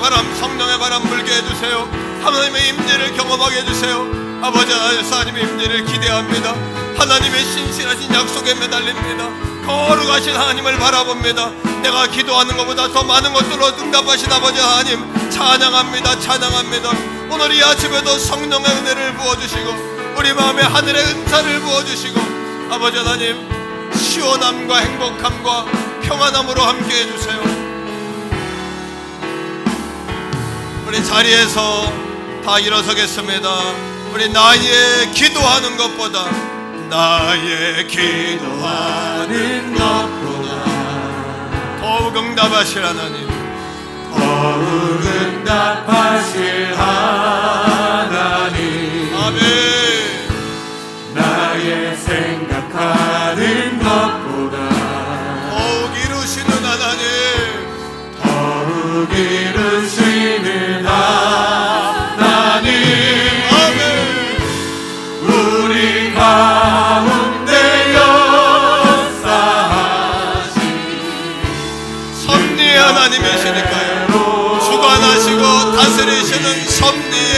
바람 불게 해주세요. 하나님의 임재를 경험하게 해주세요. 아버지 하나님의 임재를 기대합니다. 하나님의 신실하신 약속에 매달립니다. 거룩하신 하나님을 바라봅니다. 내가 기도하는 것보다 더 많은 것들로 응답하신 아버지 하나님 찬양합니다. 찬양합니다. 오늘 이 아침에도 성령의 은혜를 부어주시고 우리 마음에 하늘의 은사를 부어주시고 아버지 하나님 시원함과 행복함과 평안함으로 함께 해주세요. 우리 자리에서 다 일어서겠습니다. 우리 나의 기도하는 것보다 더욱 응답하실 하나님, 더욱 응답하실 하나님, 아멘. 나의 생각하는 것보다 더욱 이루시는 하나님, 더욱 이루시는 하나님, 아멘. 우리 가운데 역사하신 섭리의 하나님이시니까요. 주관하시고 다스리시는 섭리의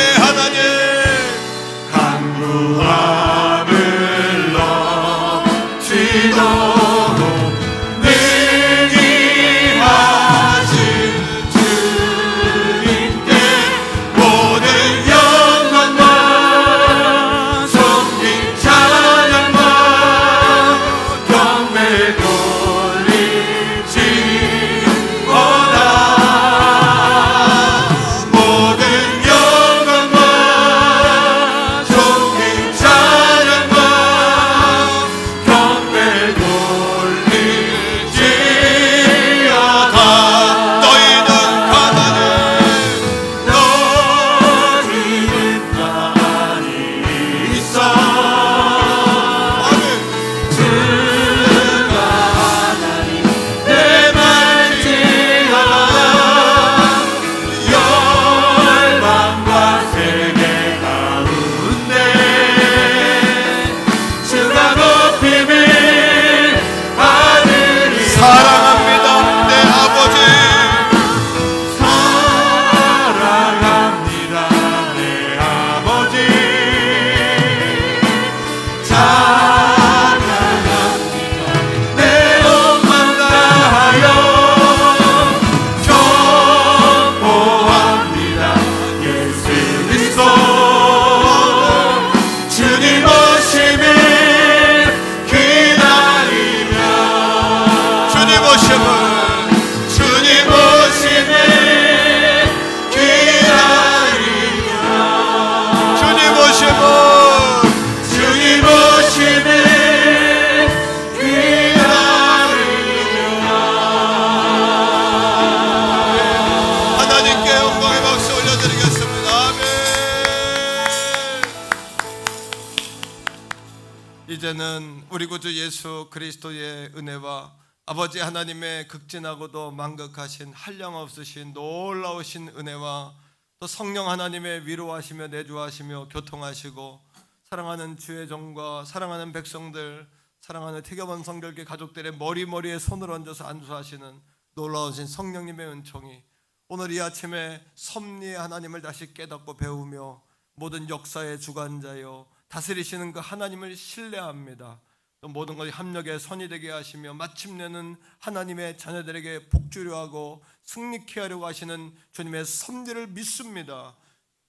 이제는 우리 구주 예수 그리스도의 은혜와 아버지 하나님의 극진하고도 만극하신 한량없으신 놀라우신 은혜와 또 성령 하나님의 위로하시며 내주하시며 교통하시고 사랑하는 주의 종과 사랑하는 백성들, 사랑하는 태교본 성결교 가족들의 머리에 손을 얹어서 안수하시는 놀라우신 성령님의 은총이 오늘 이 아침에 섭리의 하나님을 다시 깨닫고 배우며 모든 역사의 주관자요 다스리시는 그 하나님을 신뢰합니다. 또 모든 것이 합력의 선이 되게 하시며 마침내는 하나님의 자녀들에게 복주려 하고 승리케 하려고 하시는 주님의 섭리를 믿습니다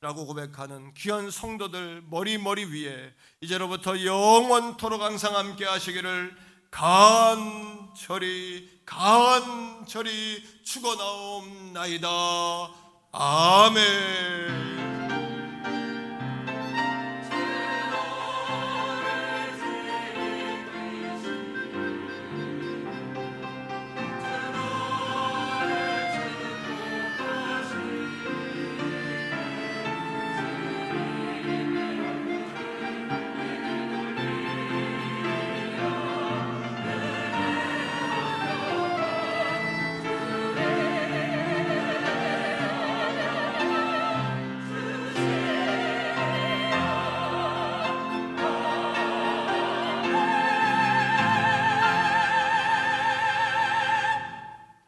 라고 고백하는 귀한 성도들 머리 위에 이제로부터 영원토록 항상 함께 하시기를 간절히 축원하옵나이다. 아멘.